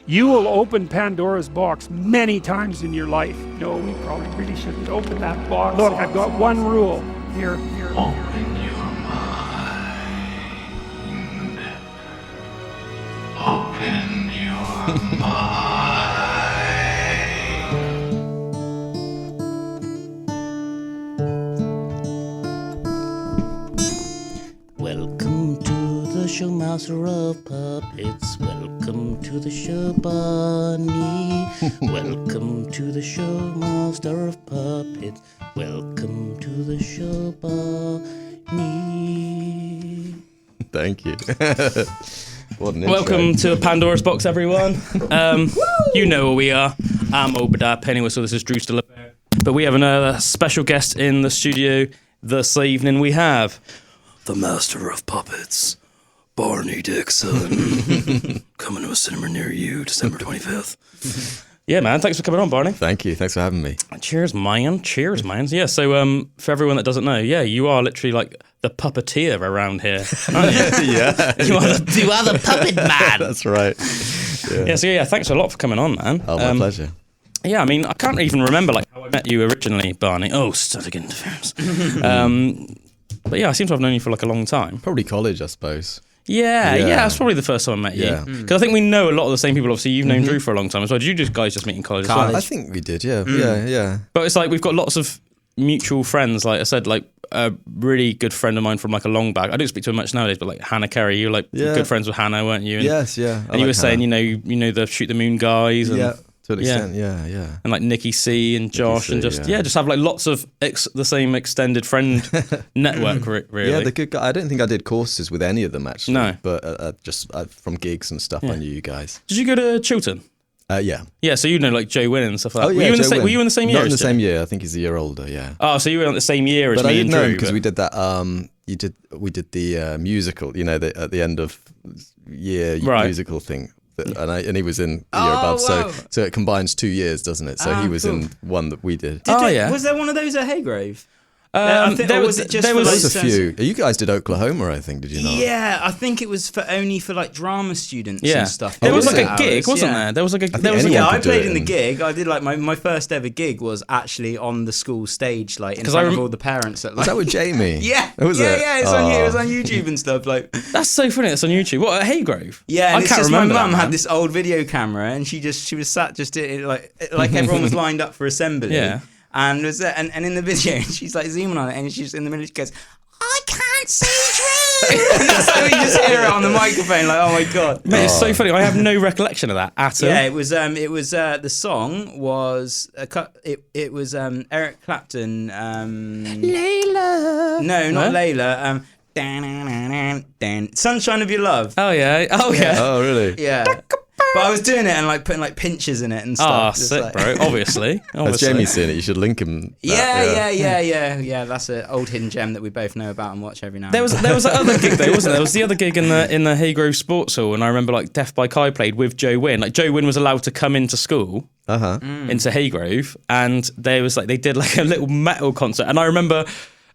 You will open Pandora's box many times in your life. No, we probably really shouldn't open that box. Look, I've got one rule. Here. Open your mind. Open your mind. Welcome to the show, Master of Puppets. Welcome to the show, Barney. Welcome to the show, Master of Puppets. Welcome to the show, Barney. Thank you. Welcome to Pandoras Box, everyone. You know who we are. I'm Obadiah Pennywhistle. This is Drewster. But we have another special guest in the studio this evening. We have the Master of Puppets, Barney Dixon, coming to a cinema near you, December 25th. Yeah, man. Thanks for coming on, Barney. Thank you. Thanks for having me. Cheers, man. Cheers, man. Yeah, so for everyone that doesn't know, yeah, you are literally like the puppeteer around here, aren't you? Yeah. You are the puppet man. That's right. Yeah, so thanks a lot for coming on, man. Oh, my pleasure. Yeah, I mean, I can't even remember like how I met you originally, Barney. Oh, static interference. But yeah, I seem to have known you for like a long time. Probably college, I suppose. Yeah, that's probably the first time I met you. Yeah. Because I think we know a lot of the same people. Obviously, you've known Drew for a long time as well. Did you guys just meet in college as well? I think we did, yeah. But it's like we've got lots of mutual friends. Like I said, like a really good friend of mine from like a long back. I don't speak to her much nowadays, but like Hannah Carey, you were like good friends with Hannah, weren't you? And, Yes, yeah. And you were saying, you know the Shoot the Moon guys. And, to an extent, yeah. And like Nikki C and Josh and just have like lots of the same extended friend network, really. Yeah, the good guy. I don't think I did courses with any of them actually. No. But just from gigs and stuff, I knew you guys. Did you go to Chiltern? Yeah. Yeah, so you know like Joe Wynn and stuff like that. Oh, yeah, were you in the same year? Not in the same year. I think he's a year older, yeah. Oh, so you were in the same year as me and Drew. Because we did that, we did the musical, you know, at the end of year musical thing. And he was in the year above, wow. so it combines 2 years, doesn't it? So he was in one that we did. Was there one of those at Haygrove? There was a few. You guys did Oklahoma, I think, did you not? Yeah, I think it was only for like drama students and stuff. There was like a gig, wasn't there? There was like a I played in the gig. I did like my first ever gig was actually on the school stage, like in front of all the parents. Was that with Jamie? Yeah, it was. Yeah, it was on YouTube and stuff. Like that's so funny. It's on YouTube. What at Haygrove? Yeah, and I can't remember. My mum had this old video camera, and she was sat just like everyone was lined up for assembly. Yeah. And and in the video, she's like zooming on it, and she's in the middle. She goes, "I can't see Drew." That's how we just hear it on the microphone. Like, oh my god, mate, it's so funny. I have no recollection of that at all. Yeah, it was. The song was. It was Eric Clapton. Layla. No, not Layla. Sunshine of Your Love. Oh yeah. Oh really? Yeah. But I was doing it and like putting like pinches in it and stuff. Oh, sick, bro. Obviously. Has Jamie seen it? You should link him. Yeah. That's an old hidden gem that we both know about and watch every now and then. There was that other gig though, wasn't there? There was the other gig in the Haygrove Sports Hall, and I remember like Deaf by Kai played with Joe Wynn. Like Joe Wynn was allowed to come into school. Into Haygrove, and they did like a little metal concert, and I remember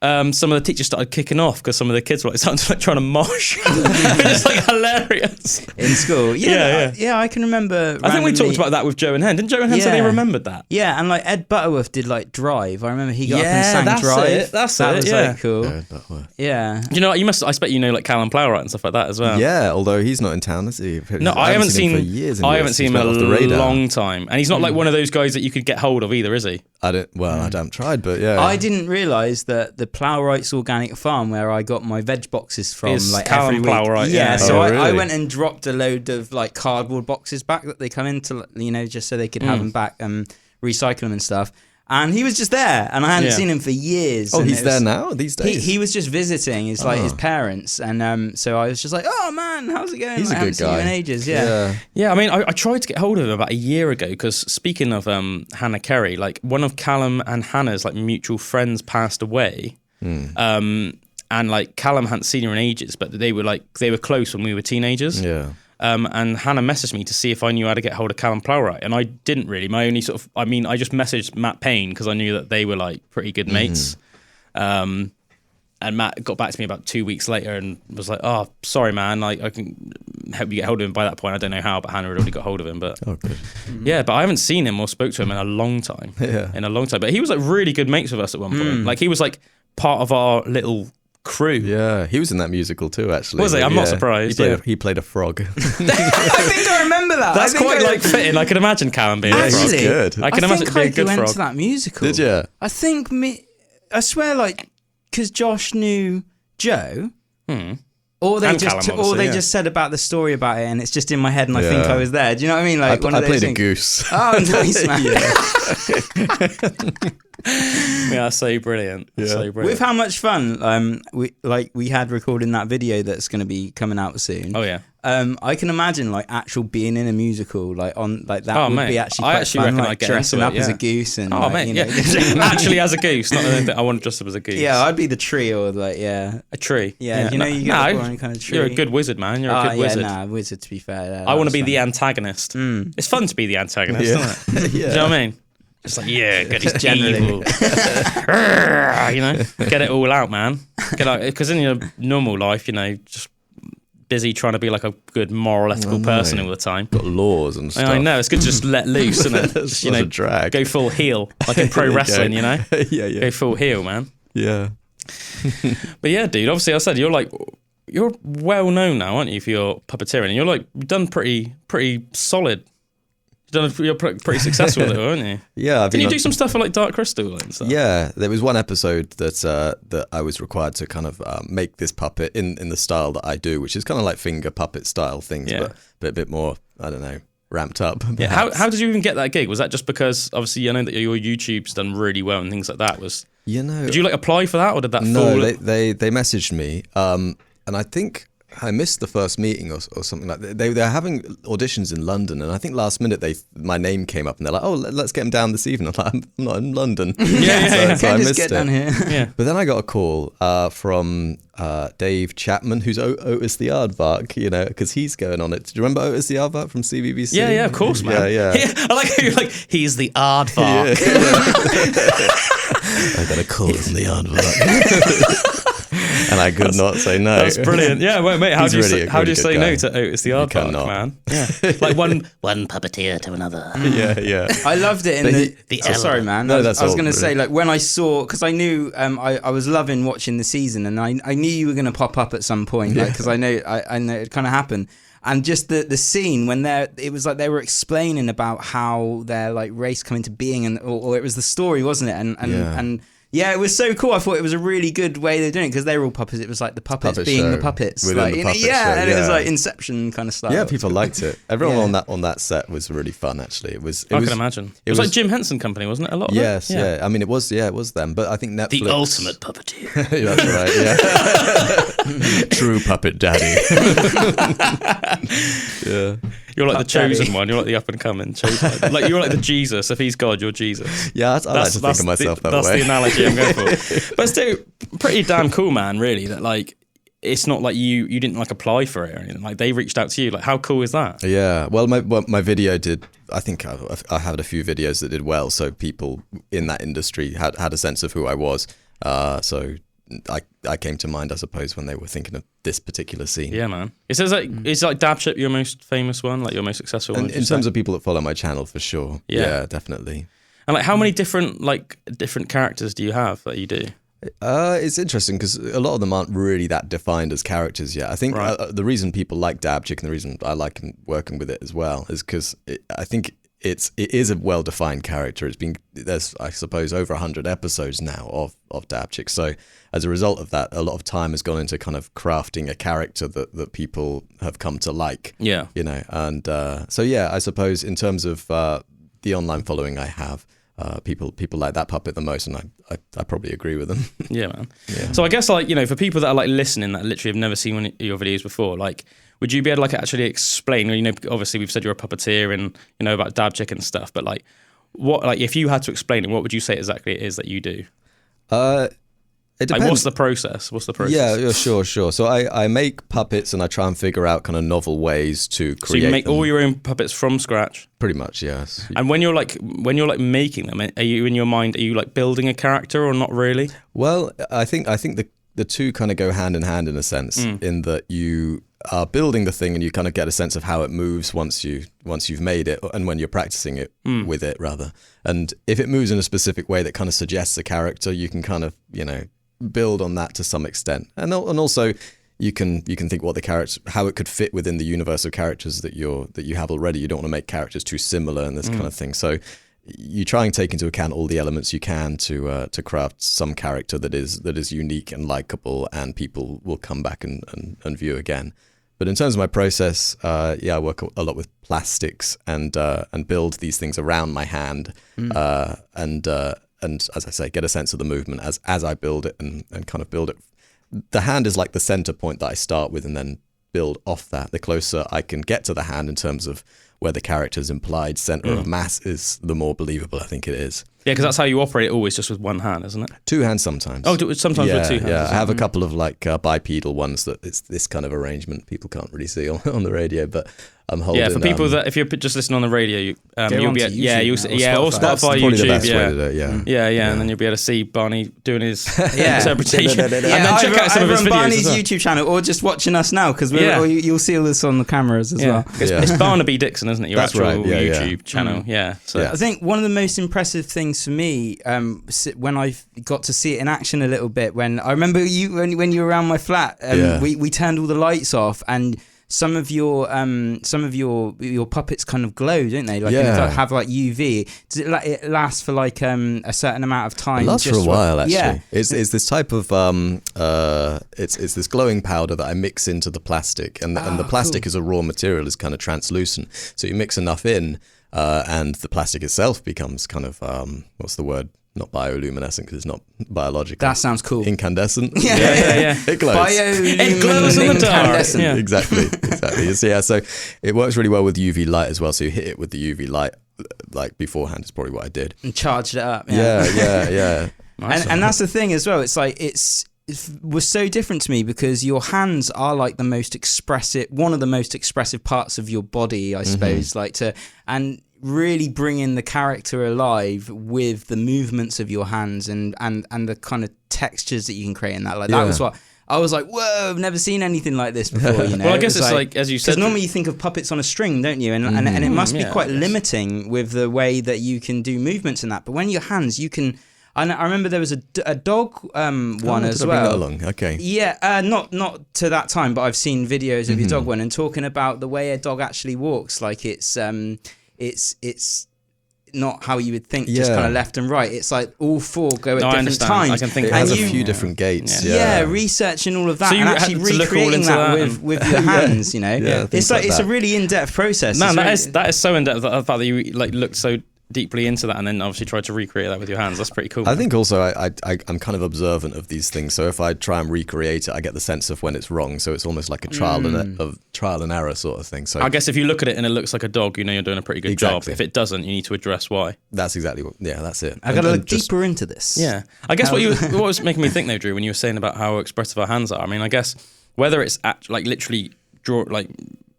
some of the teachers started kicking off because some of the kids were like trying to mosh. It was like hilarious in school. Yeah, I can remember. I think we talked about that with Joe and Hen. Didn't Joe and Hen say they remembered that? Yeah, and like Ed Butterworth did like Drive. I remember he got up and sang Drive. That was like cool. Yeah. Do you know what? I expect you know like Calum Plowright and stuff like that as well. Yeah, although he's not in town, is he? No, I haven't seen him for years. I haven't seen him in a long time, and he's not like one of those guys that you could get hold of either, is he? I haven't tried, but yeah. I didn't realise that the Plowright's organic farm where I got my veg boxes from like Calum every week. Plowright, yeah. So really? I went and dropped a load of like cardboard boxes back that they come into, you know, just so they could have them back and recycle them and stuff. And he was just there, and I hadn't seen him for years. Oh, he's there now these days. He was just visiting his parents, and so I was just like, "Oh man, how's it going?" He's a good guy. In ages, yeah. I mean, I tried to get hold of him about a year ago because speaking of Hannah Carey, like one of Calum and Hannah's like mutual friends passed away, and like Calum hadn't seen her in ages, but they were close when we were teenagers. Yeah. And Hannah messaged me to see if I knew how to get hold of Calum Plowright, and I didn't really. My only I just messaged Matt Payne because I knew that they were like pretty good mates. And Matt got back to me about 2 weeks later and was like, "Oh, sorry, man. Like, I can help you get hold of him." By that point, I don't know how, but Hannah had already got hold of him. But good. yeah, but I haven't seen him or spoke to him in a long time. Yeah. In a long time. But he was like really good mates with us at one point. Like he was like part of our little crew. Yeah, he was in that musical too, actually. Was he? I'm not surprised. He played a frog. I think I remember that. That's quite like fitting. I can imagine Calum being a frog. Actually, good. I can imagine it being a good went frog. to that musical. Did you? I think I swear, like, because Josh knew Joe, or they And just Calum, obviously, yeah. just said about the story about it, and it's just in my head, and I think I was there. Do you know what I mean? Like, one of I those played a things. goose. Oh, nice, man. Yeah, so brilliant. Yeah. So brilliant. With how much fun we had recording that video that's going to be coming out soon. Oh yeah. I can imagine like actual being in a musical like that would mate. be actually I quite actually fun, reckon like I'd get dressing into up it, as a yeah. goose and Oh like, mate, you know, yeah. Actually, as a goose, not anything. I want to dress up as a goose. yeah, I'd be the tree or like a tree. you know you get the boring kind of tree. You're a good wizard, man. You're a good wizard. Wizard to be fair. I want to be the antagonist. It's fun to be the antagonist, isn't it? Do you know what I mean? Just like, yeah, get his generally. evil. You know, get it all out, man. Get out, because in your normal life, you know, just busy trying to be like a good moral, ethical person all the time. Got laws and stuff. I know, it's good to just let loose, isn't it? Just, you know, drag. go full heel, like in pro wrestling, you know? Yeah. Go full heel, man. Yeah. But yeah, dude, obviously I said you're well known now, aren't you, for your puppeteering? And you've done pretty solid. You're pretty successful with it, aren't you? Yeah. Didn't you do some stuff for like Dark Crystal and stuff? Yeah, there was one episode that I was required to kind of make this puppet in the style that I do, which is kind of like finger puppet style things, but a bit more, I don't know, ramped up. Yeah. How did you even get that gig? Was that just because obviously you know that your YouTube's done really well and things like that? Did you like apply for that or did that fall? No, they messaged me, and I think I missed the first meeting or something like that. They're having auditions in London, and I think last minute my name came up, and they're like, "Oh, let's get him down this evening." I'm like, "I'm not in London." So I missed get down here. Yeah. But then I got a call from Dave Chapman, who's Otis the Aardvark, you know, because he's going on it. Do you remember Otis the Aardvark from CBBC? Yeah, of course, man. Yeah. I like how you're like, he's the aardvark. I got a call from the Aardvark. And I could not say no. That's brilliant. Yeah, well, mate, how do you say guy. no to Otis the Aardvark, cannot. man? Yeah. Like one puppeteer to another. Yeah. I loved it in the sorry, man. No, I that's was all going to say, brilliant. like, when I saw, because I knew I was loving watching the season, and I knew you were going to pop up at some point, because I know it kind of happened. And just the scene when it was like they were explaining about how their like race come into being, and or it was the story, wasn't it? And yeah, it was so cool. I thought it was a really good way they're doing it, because they were all puppets. It was like the puppets Puppet being show the puppets, within like the puppet show, and it was yeah. like Inception kind of style. Yeah, people liked it. Everyone Yeah. on that set was really fun. Actually, it was. I can imagine. It was like Jim Henson Company, wasn't it? A lot of Yes, it? yeah. I mean, it was them, but I think Netflix. The ultimate puppeteer. That's right. Yeah. True puppet daddy. Yeah. You're like the chosen one. You're like the up and coming chosen one. Like you're like the Jesus. If he's God, you're Jesus. Yeah, I like to think of myself that way. That's the analogy I'm going for. But still, pretty damn cool, man. Really, that like it's not like you didn't like apply for it or anything. Like they reached out to you. Like how cool is that? Yeah. Well, my video did. I think I had a few videos that did well, so people in that industry had a sense of who I was. So I came to mind, I suppose, when they were thinking of this particular scene. Yeah, man. It says like is like Dab Chip your most famous one, like your most successful one? In terms of people that follow my channel, for sure. Yeah, definitely. And like, how many different characters do you have that you do? It's interesting because a lot of them aren't really that defined as characters yet. I think the reason people like Dab Chick and the reason I like working with it as well is because I think it is a well-defined character. There's I suppose over 100 episodes now of Dab Chick. So as a result of that, a lot of time has gone into kind of crafting a character that people have come to like. Yeah. You know, and so yeah, I suppose in terms of the online following I have. People like that puppet the most, and I probably agree with them. Yeah, man. Yeah. So I guess like, you know, for people that are like listening that literally have never seen one of your videos before, like, would you be able to like actually explain? You know, obviously we've said you're a puppeteer and you know about Dab Chick and stuff, but like, what like if you had to explain it, what would you say exactly it is that you do? It depends. Like, what's the process? Yeah, sure. So I make puppets and I try and figure out kind of novel ways to create. So you make them. all your own puppets from scratch? Pretty much, yes. And when you're like making them, are you in your mind? Are you like building a character or not really? Well, I think the the two kind of go hand in hand in a sense, in that you are building the thing and you kind of get a sense of how it moves once you've made it, and when you're practicing it with it rather. And if it moves in a specific way that kind of suggests a character, you can kind of, you know, build on that to some extent. And also you can think what the character, how it could fit within the universe of characters that you have already. You don't want to make characters too similar and this kind of thing. So you try and take into account all the elements you can to craft some character that is unique and likable, and people will come back and view again. But in terms of my process, I work a lot with plastics and build these things around my hand, and as I say, get a sense of the movement as I build it and kind of build it. The hand is like the center point that I start with, and then build off that. The closer I can get to the hand in terms of where the character's implied center of mass is, the more believable I think it is. Yeah, because that's how you operate always, just with one hand, isn't it? Two hands sometimes. Oh, sometimes with two hands. Yeah, I have a couple of like bipedal ones that it's this kind of arrangement people can't really see on the radio, but I'm holding. Yeah, for people that if you're just listening on the radio, you'll be or Spotify, That's probably YouTube, the best way to do it. Yeah, and then you'll be able to see Barney doing his interpretation. And then check either, out some of his on videos Barney's as well. YouTube channel, or just watching us now, because you'll see all this on the cameras as well. It's Barnaby Dixon, isn't it? Your That's actual right. Yeah, YouTube channel. Yeah. So I think one of the most impressive things for me, when I got to see it in action a little bit, when I remember when you were around my flat, we turned all the lights off, and some of your puppets kind of glow, don't they? Like have like UV. Does it last for like a certain amount of time? It lasts for a while, actually. Yeah. It's this type of it's this glowing powder that I mix into the plastic, and the plastic as a raw material is kind of translucent. So you mix enough in, and the plastic itself becomes kind of what's the word? Not bioluminescent, because it's not biological. That sounds cool. Incandescent. Yeah. It glows. It glows in the dark. Incandescent. Yeah. Exactly. So it works really well with UV light as well. So you hit it with the UV light like beforehand is probably what I did. And charged it up. Yeah. Nice. And that's the thing as well. It's like it was so different to me, because your hands are like one of the most expressive parts of your body, I suppose. And really bringing the character alive with the movements of your hands and the kind of textures that you can create in that. That was what I was like, whoa, I've never seen anything like this before, you know. Well, I guess it's like as you said, because normally you think of puppets on a string, don't you? And it must be quite limiting with the way that you can do movements in that. But when your hands, you can. And I remember there was a dog one as well. Bring that along? Okay. Yeah, not to that time, but I've seen videos of your dog one, and talking about the way a dog actually walks. Like it's not how you would think, just kind of left and right. It's like all four go at different times. I can think it has a few different gaits. Researching all of that, So you and had actually to look all recreating into that that with your hands. You know, it's like it's a really in-depth process. Man, that is so in-depth. The fact that you like looked so deeply into that and then obviously tried to recreate that with your hands. That's pretty cool. I think also I'm kind of observant of these things. So if I try and recreate it, I get the sense of when it's wrong. So it's almost like a trial and error sort of thing. So I guess if you look at it and it looks like a dog, you know you're doing a pretty good job. If it doesn't, you need to address why. That's exactly what. Yeah, that's it. I got to look deeper into this. Yeah, I guess what was making me think though, Drew, when you were saying about how expressive our hands are. I mean, I guess whether it's like literally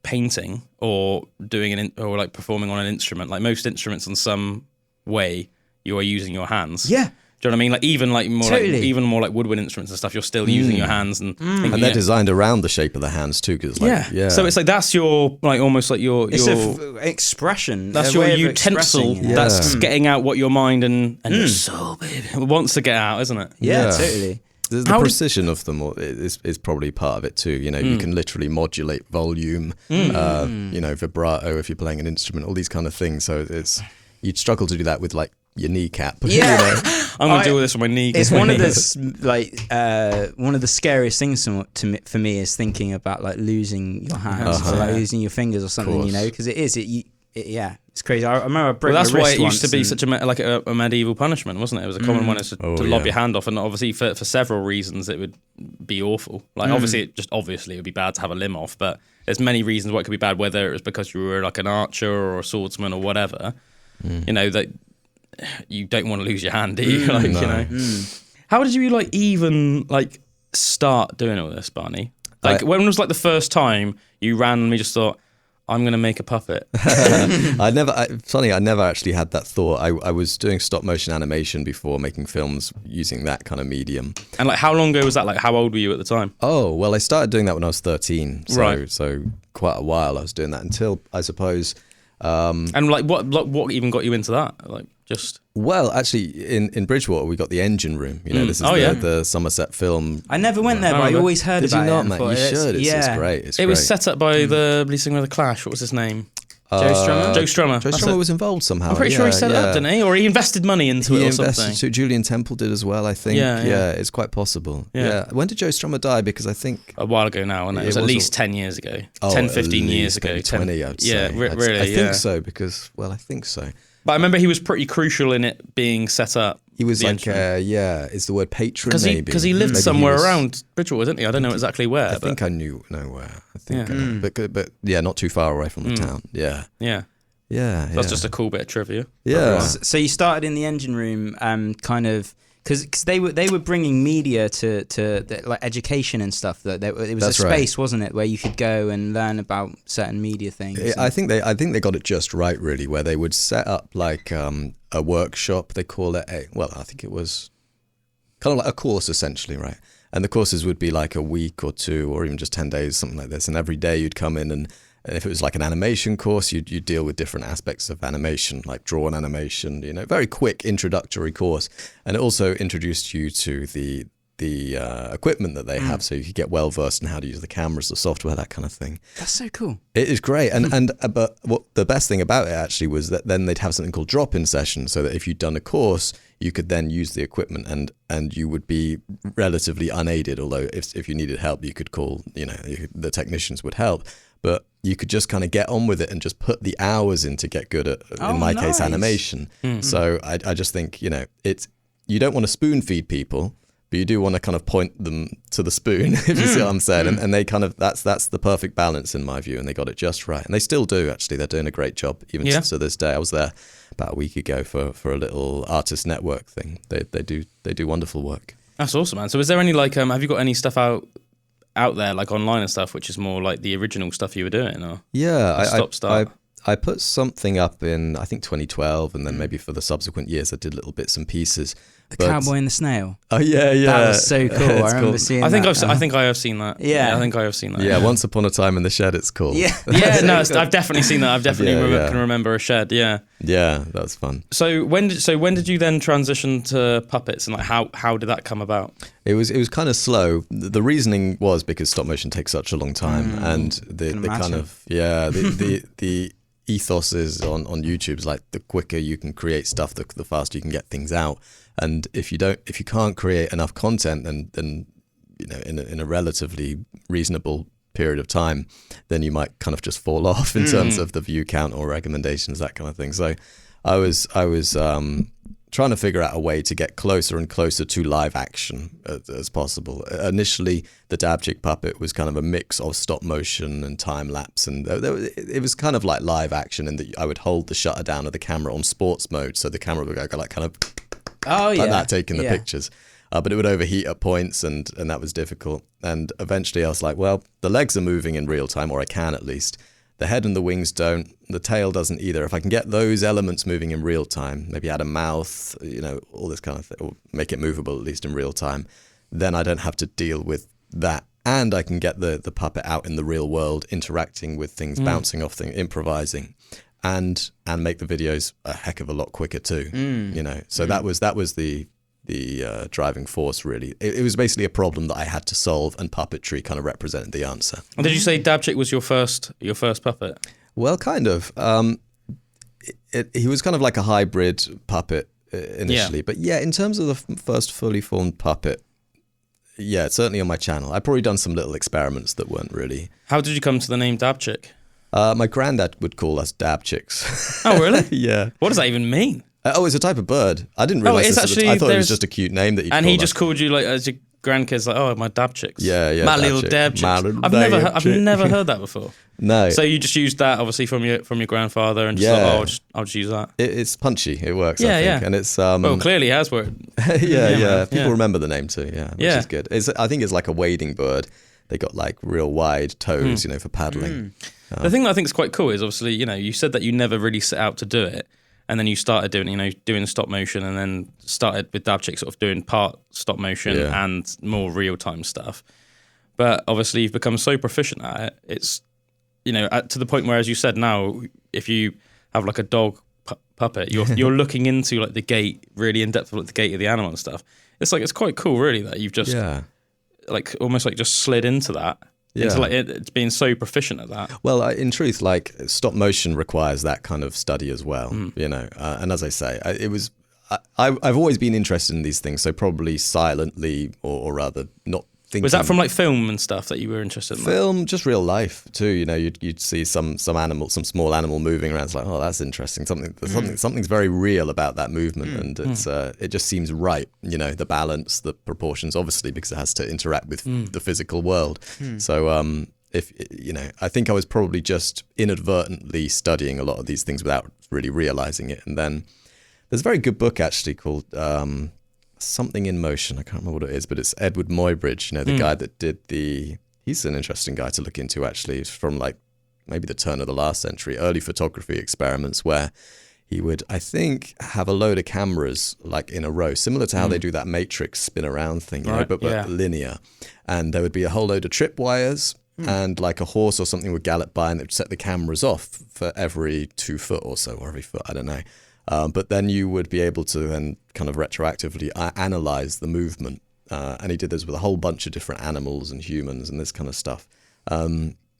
painting or doing or like performing on an instrument, like most instruments in some way you are using your hands. Yeah. Do you know what I mean? Like even more like woodwind instruments and stuff, you're still using your hands and they're designed around the shape of the hands too, because So it's like that's your like almost like your expression. That's your utensil that's getting out what your mind and your soul, baby, wants to get out, isn't it? Yeah. Totally. The precision of them is probably part of it too. You know, you can literally modulate volume, vibrato if you're playing an instrument, all these kind of things. So you'd struggle to do that with like your kneecap. Yeah, you know? I'm gonna deal with this with my knee. It's one of the scariest things for me is thinking about like losing your hands, or like losing your fingers or something. You know, because it's crazy. I remember I broke my wrist. That's why it used to be such a medieval punishment, wasn't it? It was a common one, is to lob your hand off, and obviously for several reasons it would be awful. Like obviously it would be bad to have a limb off, but there's many reasons why it could be bad. Whether it was because you were like an archer or a swordsman or whatever, you know that you don't want to lose your hand, do you? You know. How did you even start doing all this, Barney? When was the first time you randomly just thought, I'm going to make a puppet. I never actually had that thought. I was doing stop motion animation before making films using that kind of medium. And like, how long ago was that? Like, how old were you at the time? Oh, well, I started doing that when I was 13. So, Right. So quite a while I was doing that until, I suppose... And like, what even got you into that? Like, just... Well, actually, in Bridgewater, we got the engine room. You know, this is the Somerset film. I never went there, but I always heard Did about you not, it. mate? You should. It's great. It's It was great. set up by the lead singer of The Clash. What was his name? Joe Strummer? Joe Strummer. Joe That's Strummer it. was involved somehow. I'm pretty sure he set it up, didn't he? Or he invested money into it or something. So Julian Temple did as well, I think. Yeah. It's quite possible. Yeah. When did Joe Strummer die? Because I think... A while ago now, and it was at least 10 years ago. 10, 15 years ago. 20, I would say. Yeah, really, I think so, because... Well, I think so. But I remember he was pretty crucial in it being set up. He was like, is the word patron maybe? Because he lived Maybe somewhere he was, around Bridgewater, didn't he? I don't know exactly where. I think I know where. I think, Yeah. but yeah, not too far away from the town. Yeah. Yeah. Yeah. That's just a cool bit of trivia. Yeah. So you started in the engine room, kind of, because they were bringing media to like education and stuff. That it was That's a right. space, wasn't it, where you could go and learn about certain media things. I think they got it just right, really, where they would set up like a workshop. They call it I think it was kind of like a course essentially, right? And the courses would be like a week or two, or even just 10 days, something like this. And every day you'd come in, and if it was like an animation course, you'd deal with different aspects of animation, like drawn animation. You know, very quick introductory course, and it also introduced you to the equipment that they have, so you could get well versed in how to use the cameras, the software, that kind of thing. That's so cool. It is great, but what the best thing about it actually was that then they'd have something called drop-in sessions, so that if you'd done a course, you could then use the equipment, and you would be relatively unaided. Although if you needed help, you could call, the technicians would help, but you could just kind of get on with it and just put the hours in to get good at, in my case, animation. So I just think, you don't want to spoon feed people, but you do want to kind of point them to the spoon, if you see what I'm saying. And they kind of, that's the perfect balance in my view, and they got it just right. And they still do, actually. They're doing a great job, even to this day. I was there about a week ago for a little artist network thing. They do wonderful work. That's awesome, man. So is there any, like, have you got any stuff out there, like online and stuff, which is more like the original stuff you were doing? Or Yeah, I put something up in, I think, 2012, and then maybe for the subsequent years I did little bits and pieces. The Cowboy and the Snail. Oh yeah. That was so cool. I remember cool. seeing I think that. I think I have seen that. Yeah. I think I have seen that. Yeah, Once Upon a Time in the Shed, it's called. Yeah. Yeah, no, I've definitely seen that. I've definitely can Yeah. remember a shed. Yeah. Yeah, that's fun. So when did you then transition to puppets, and like how did that come about? It was kind of slow. The reasoning was because stop motion takes such a long time, and the kind of the ethos is on YouTube is like the quicker you can create stuff, the faster you can get things out. And if you can't create enough content, then in a relatively reasonable period of time, then you might kind of just fall off in terms of the view count or recommendations, that kind of thing. So I was trying to figure out a way to get closer and closer to live action as possible. Initially, the Dab Chick puppet was kind of a mix of stop motion and time lapse, and it was kind of like live action in that I would hold the shutter down of the camera on sports mode, so the camera would go like kind of like that, taking the pictures. But it would overheat at points, and that was difficult. And eventually I was like, well, the legs are moving in real time, or I can at least. The head and the wings don't. The tail doesn't either. If I can get those elements moving in real time, maybe add a mouth, all this kind of thing, or make it movable at least in real time, then I don't have to deal with that. And I can get the puppet out in the real world, interacting with things, bouncing off things, improvising, and make the videos a heck of a lot quicker too. So that was the driving force, really. It was basically a problem that I had to solve, and puppetry kind of represented the answer. And did you say Dab Chick was your first puppet? Well, kind of. He was kind of like a hybrid puppet initially, but yeah, in terms of the first fully formed puppet, yeah, it's certainly on my channel. I've probably done some little experiments that weren't really. How did you come to the name Dab Chick? My granddad would call us Dab Chicks. Oh, really? Yeah. What does that even mean? It's a type of bird. I didn't realize it's this. actually, I thought it was just a cute name that he just called you, like, as your grandkids, like, oh, my Dab Chicks. Yeah. My little Dab Chicks. I've never heard that before. No. So you just used that, obviously, from your grandfather, and just thought, I'll just use that. It's punchy. It works. I think. And it's well, clearly it has worked. yeah. People remember the name too. Yeah, which is good. I think it's like a wading bird. They got like real wide toes, for paddling. The thing that I think is quite cool is obviously, you said that you never really set out to do it, and then you started doing stop motion, and then started with Dabchick sort of doing part stop motion and more real time stuff. But obviously, you've become so proficient at it. It's to the point where, as you said, now if you have like a dog puppet, you're looking into like the gait really in depth, like the gait of the animal and stuff. It's quite cool, really, that you've just like almost like just slid into that. Yeah. It's like it's being so proficient at that. Well, in truth, like stop motion requires that kind of study as well, and as I say, I've always been interested in these things, so probably silently or rather not thinking. Was that from like film and stuff that you were interested in? Film, just real life too. You'd see some animal, some small animal moving around. It's like, oh, that's interesting. Something's very real about that movement, and it just seems right. The balance, the proportions, obviously, because it has to interact with the physical world. So, I think I was probably just inadvertently studying a lot of these things without really realizing it. And then there's a very good book actually called Something in Motion. I can't remember what it is, but it's Edward Muybridge, the guy that did he's an interesting guy to look into actually. It's from like maybe the turn of the last century, early photography experiments where he would, I think, have a load of cameras like in a row, similar to how they do that matrix spin around thing, but linear. And there would be a whole load of tripwires and like a horse or something would gallop by and it would set the cameras off for every 2 foot or so, or every foot, I don't know. But then you would be able to then kind of retroactively analyze the movement. And he did this with a whole bunch of different animals and humans and this kind of stuff.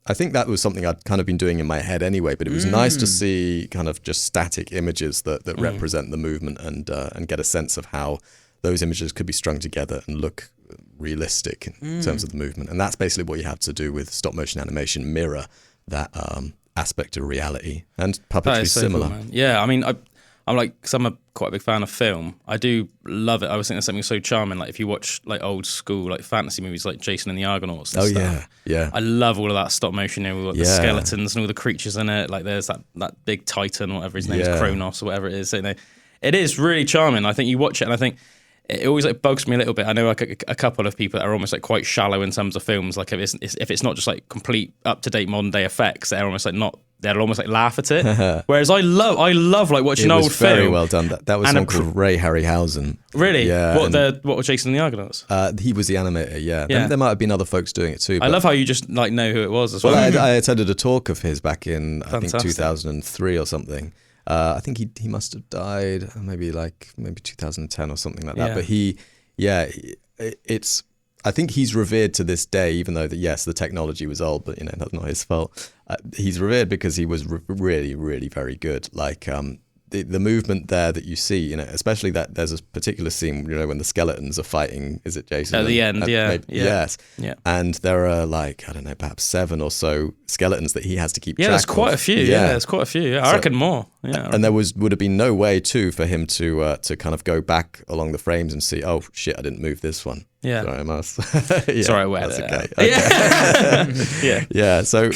I think that was something I'd kind of been doing in my head anyway, but it was nice to see kind of just static images that represent the movement and get a sense of how those images could be strung together and look realistic in terms of the movement. And that's basically what you have to do with stop motion animation, mirror that aspect of reality. And puppetry is similar. Cool, yeah, I mean, I'm like, because I'm quite a big fan of film. I do love it. I was thinking there's something so charming. Like if you watch like old school like fantasy movies like Jason and the Argonauts and stuff. Yeah. I love all of that stop motion. We've got the skeletons and all the creatures in it. Like there's that big Titan, whatever his name is, Kronos or whatever it is. So, it is really charming. I think you watch it and I think it always like bugs me a little bit. I know like a couple of people that are almost like quite shallow in terms of films. Like if it's not just like complete up to date modern day effects, they're almost like not. They'll almost like laugh at it. Whereas I love like watching old film. Very well done. That was one called Ray Harryhausen. Really? Yeah. What were Jason and the Argonauts? He was the animator. Yeah. There might have been other folks doing it too. I love how you just like know who it was as well. I attended a talk of his back in I think 2003 or something. I think he must have died maybe 2010 or something like that. But it's. I think he's revered to this day, even though the technology was old, but that's not his fault. He's revered because he was really, really very good. Like the movement there that you see, especially that there's a particular scene, when the skeletons are fighting. Is it Jason? At the end, Yes. Yeah. And there are like, I don't know, perhaps 7 or so skeletons that he has to keep track of. There's quite a few. Yeah, there's quite a few. Yeah, I reckon more. Yeah. And there would have been no way too for him to kind of go back along the frames and see, oh shit, I didn't move this one. Yeah. Sorry, I must. Sorry, I wear that's that. Okay. Yeah. So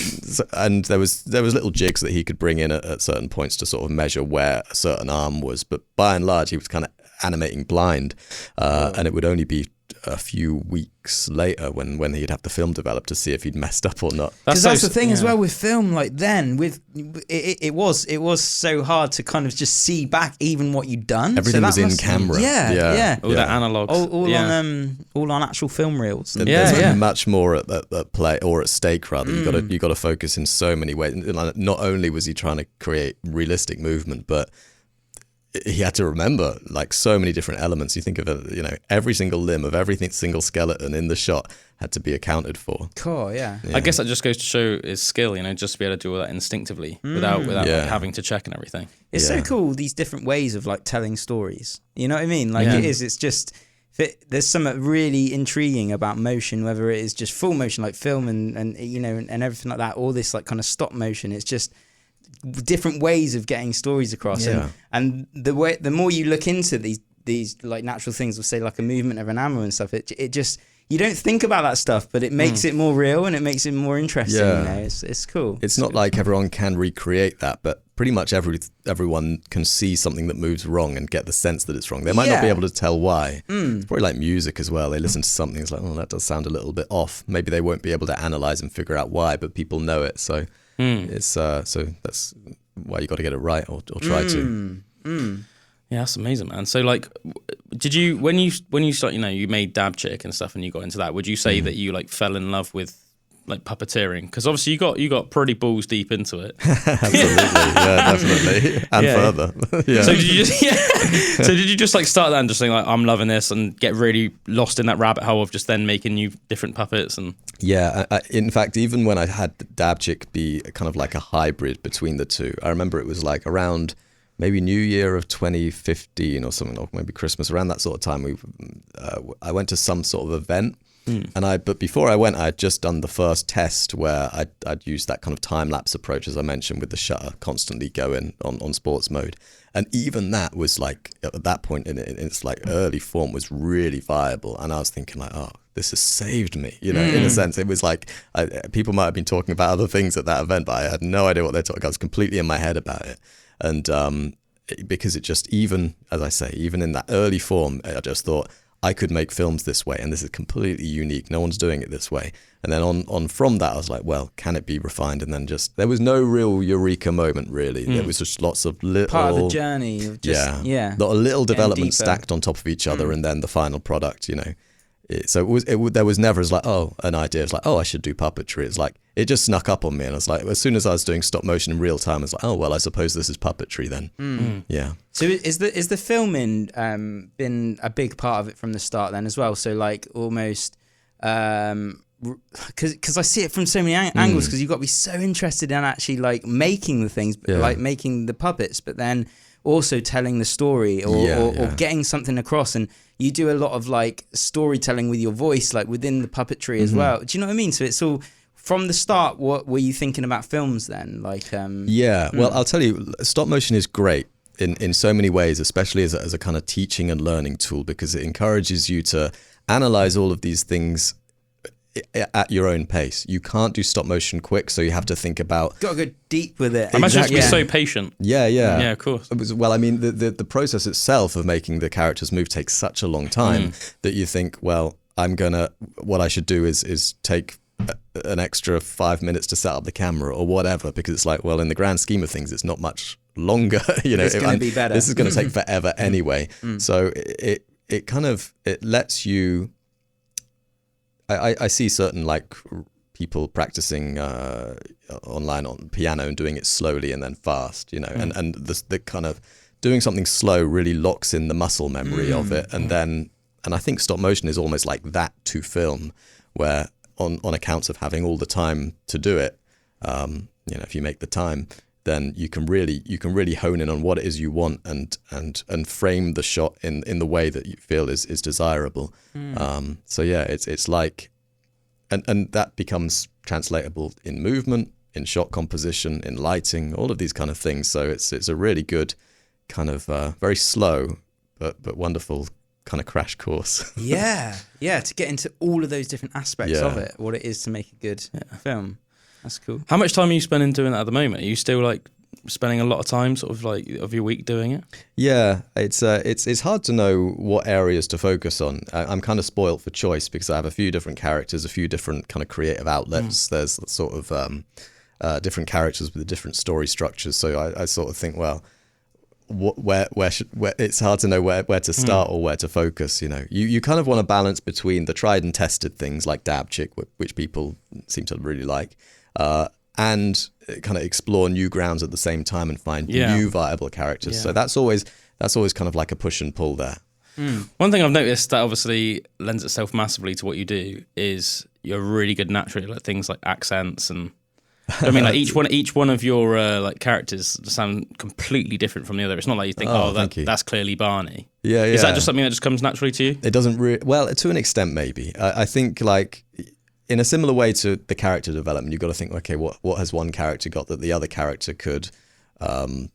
and there was little jigs that he could bring in at certain points to sort of measure where a certain arm was, but by and large he was kind of animating blind, and it would only be a few weeks later when he'd have the film developed to see if he'd messed up or not. Because that's the thing as well with film. Like then with it was so hard to kind of just see back even what you'd done. Everything was in camera. Yeah. All that analog. All on actual film reels. There's much more at play or at stake rather. You got to focus in so many ways. Not only was he trying to create realistic movement, but he had to remember like so many different elements. You think of every single limb of every single skeleton in the shot had to be accounted for. Cool, yeah. I guess that just goes to show his skill, just to be able to do all that instinctively without like, having to check and everything. It's so cool, these different ways of like telling stories. You know what I mean? Like it's just there's something really intriguing about motion, whether it is just full motion like film and everything like that, or this like kind of stop motion. It's just different ways of getting stories across, and the more you look into these like natural things, we'll say like a movement of an animal and stuff, it just, you don't think about that stuff, but it makes it more real and it makes it more interesting. It's cool. It's not like everyone can recreate that, but pretty much everyone can see something that moves wrong and get the sense that it's wrong. They might not be able to tell why. It's probably like music as well. They listen to something, it's like, oh, that does sound a little bit off. Maybe they won't be able to analyze and figure out why, but people know it, so It's so that's why you got to get it right or try to. Yeah, that's amazing, man. So, like, did you when you start, you made Dab Chick and stuff, and you got into that? Would you say that you like fell in love with like puppeteering? Because obviously you got pretty balls deep into it. Absolutely, yeah, definitely, and further. Yeah. So did you just like start that and just think like I'm loving this and get really lost in that rabbit hole of just then making new different puppets and? Yeah, in fact, even when I had Dab Chick be kind of like a hybrid between the two, I remember it was like around maybe New Year of 2015 or something, or maybe Christmas, around that sort of time. I went to some sort of event, but before I went, I had just done the first test where I'd used that kind of time lapse approach, as I mentioned, with the shutter constantly going on sports mode, and even that was like at that point in its like early form was really viable, and I was thinking like, oh, this has saved me, in a sense. It was like people might have been talking about other things at that event, but I had no idea what they're talking. I was completely in my head about it. And because it just, even, as I say, even in that early form, I just thought I could make films this way, and this is completely unique. No one's doing it this way. And then on from that, I was like, well, can it be refined? And then there was no real eureka moment, really. There was just lots of little... Part of the journey of just, little developments stacked on top of each other, and then the final product, So there was never as like, an idea. It's like, I should do puppetry. It's like, it just snuck up on me. And I was like, as soon as I was doing stop motion in real time, I was like, I suppose this is puppetry then. Yeah. So is the filming been a big part of it from the start then as well? So like almost, because I see it from so many angles, because you've got to be so interested in actually like making the things, like making the puppets, but then also telling the story or getting something across. And you do a lot of like storytelling with your voice, like within the puppetry as well. Do you know what I mean? So it's all from the start. What were you thinking about films then? Like, well, I'll tell you, stop motion is great in so many ways, especially as a kind of teaching and learning tool, because it encourages you to analyze all of these things at your own pace. You can't do stop motion quick, so you have to think about. Got to go deep with it. I imagine you have to be so patient. Yeah, of course. Well, I mean, the process itself of making the characters move takes such a long time that you think, well, what I should do is take an extra 5 minutes to set up the camera or whatever, because it's like, well, in the grand scheme of things, it's not much longer. It's going to be better. This is going to take forever anyway. So it kind of lets you. I see certain like people practicing online on piano and doing it slowly and then fast, and the kind of doing something slow really locks in the muscle memory of it, and I think stop motion is almost like that to film, where on accounts of having all the time to do it, if you make the time, then you can really hone in on what it is you want and frame the shot in the way that you feel is desirable. So yeah, it's like, and that becomes translatable in movement, in shot composition, in lighting, all of these kind of things. So it's a really good kind of very slow but wonderful kind of crash course. yeah, to get into all of those different aspects of it, what it is to make a good film. That's cool. How much time are you spending doing that at the moment? Are you still like spending a lot of time sort of like of your week doing it? Yeah, it's hard to know what areas to focus on. I'm kind of spoilt for choice because I have a few different characters, a few different kind of creative outlets. There's sort of different characters with different story structures. So I sort of think, well, where it's hard to know where to start or where to focus. You kind of want to balance between the tried and tested things like Dab Chick, which people seem to really like, and kind of explore new grounds at the same time and find new viable characters. So that's always kind of like a push and pull there. One thing I've noticed that obviously lends itself massively to what you do is you're really good naturally, like things like accents and. I mean, like each one of your like characters sound completely different from the other. It's not like you think, that's clearly Barney. Yeah. Is that just something that just comes naturally to you? It doesn't well, to an extent, maybe. I think like in a similar way to the character development, you've got to think, okay, what has one character got that the other character could? You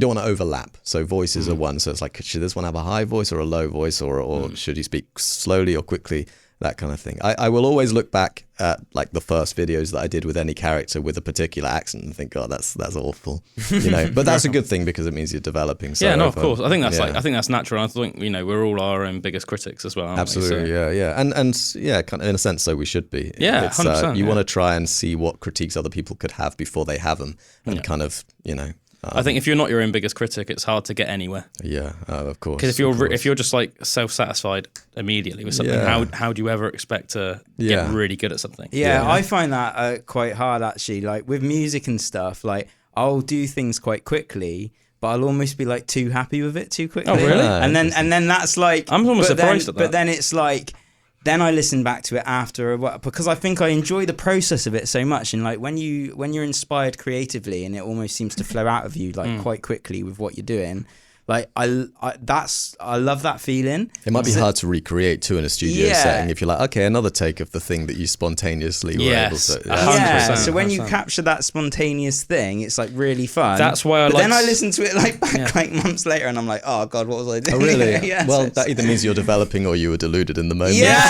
don't want to overlap. So voices are one. So it's like, should this one have a high voice or a low voice, or should he speak slowly or quickly? that kind of thing. I will always look back at like the first videos that I did with any character with a particular accent and think, God, that's awful, you know. But that's a good thing because it means you're developing. So yeah, no, of course. I think that's I think that's natural. I think we're all our own biggest critics as well. Aren't Absolutely, we? So, yeah, and yeah, kind of in a sense, so we should be. Yeah, It's, 100%. You want to try and see what critiques other people could have before they have them, and kind of, you know. I think if you're not your own biggest critic, it's hard to get anywhere. Yeah, of course. Because if you're just like self-satisfied immediately with something, how do you ever expect to get really good at something? Yeah, I find that quite hard actually. Like with music and stuff, like I'll do things quite quickly, but I'll almost be like too happy with it too quickly. Oh, really? And then that's like I'm almost surprised at that. But then it's like. Then I listen back to it after a while because I think I enjoy the process of it so much, and like when you're inspired creatively and it almost seems to flow out of you like quite quickly with what you're doing, like I love that feeling. It might be hard to recreate too in a studio setting if you're like, okay, another take of the thing that you spontaneously were able to. Yeah, so when you capture that spontaneous thing, it's like really fun. That's why then I listen to it like back like months later, and I'm like, oh God, what was I doing? Oh really? Yeah, well, that either means you're developing or you were deluded in the moment. Yeah.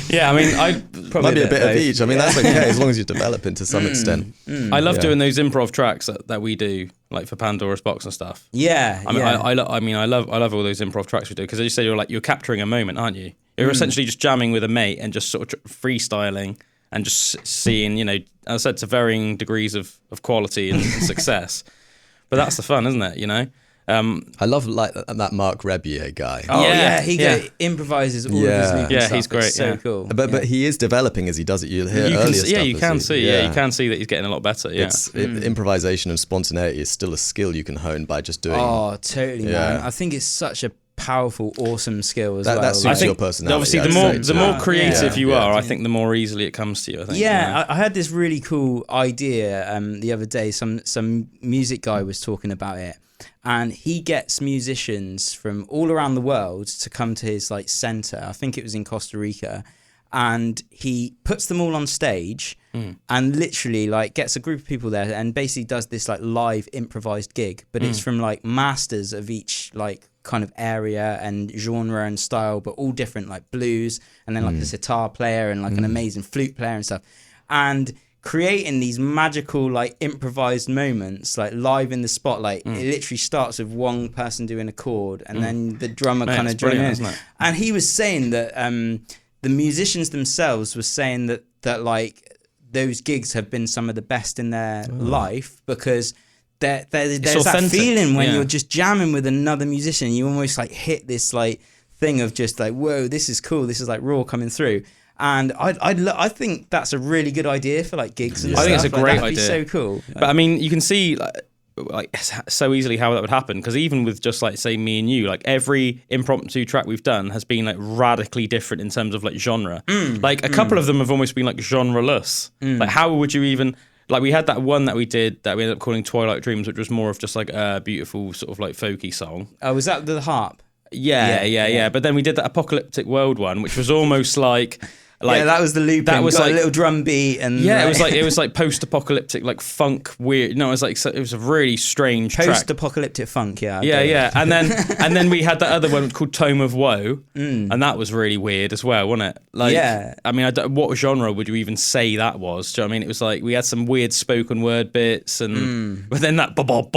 Yeah, I mean, I might be a bit of each. I mean, that's okay as long as you develop it to some extent. I love doing those improv tracks that we do, like for Pandora's Box and stuff. Yeah, I mean, I love all those improv tracks we do because as you say, you're capturing a moment, aren't you? You're essentially just jamming with a mate and just sort of freestyling and just seeing, you know, as I said, to varying degrees of quality and success. But that's the fun, isn't it? You know. I love like that Mark Rebier guy. Oh yeah, he improvises all of his loop and stuff. He's great. It's so cool. But he is developing as he does it. You'll hear you earlier can stuff. you can see that he's getting a lot better. Yeah, improvisation and spontaneity is still a skill you can hone by just doing. Oh, totally, man. I think it's such a powerful, awesome skill as well. That suits your personality. Obviously, the more creative you are, I think the more easily it comes to you. I think. Yeah, you know? I had this really cool idea the other day. Some music guy was talking about it. And he gets musicians from all around the world to come to his like center. I think it was in Costa Rica, and he puts them all on stage and literally like gets a group of people there and basically does this like live improvised gig. But it's from like masters of each like kind of area and genre and style, but all different, like blues and then like a sitar player and like an amazing flute player and stuff. And creating these magical like improvised moments like live in the spotlight. It literally starts with one person doing a chord and then the drummer kind of joins in. And he was saying that the musicians themselves were saying that like those gigs have been some of the best in their life because there's that feeling when you're just jamming with another musician, you almost like hit this like thing of just like, whoa, this is cool, this is like raw coming through. And I think that's a really good idea for like gigs and stuff. I think it's a great that'd idea. Be so cool. But I mean, you can see like so easily how that would happen because even with just like say me and you, like every impromptu track we've done has been like radically different in terms of like genre. Like a couple of them have almost been like genreless. Like how would you even like we had that one that we did that we ended up calling Twilight Dreams, which was more of just like a beautiful sort of like folky song. Oh, was that the harp? Yeah. But then we did that Apocalyptic World one, which was almost like that was the looping. That was like a little drum beat and it was like post-apocalyptic like funk weird. No, it was a really strange post-apocalyptic funk. Yeah. And then we had that other one called Tome of Woe, and that was really weird as well, wasn't it? Like, I mean, what genre would you even say that was? Do you know what I mean? It was like we had some weird spoken word bits, and but then that bob.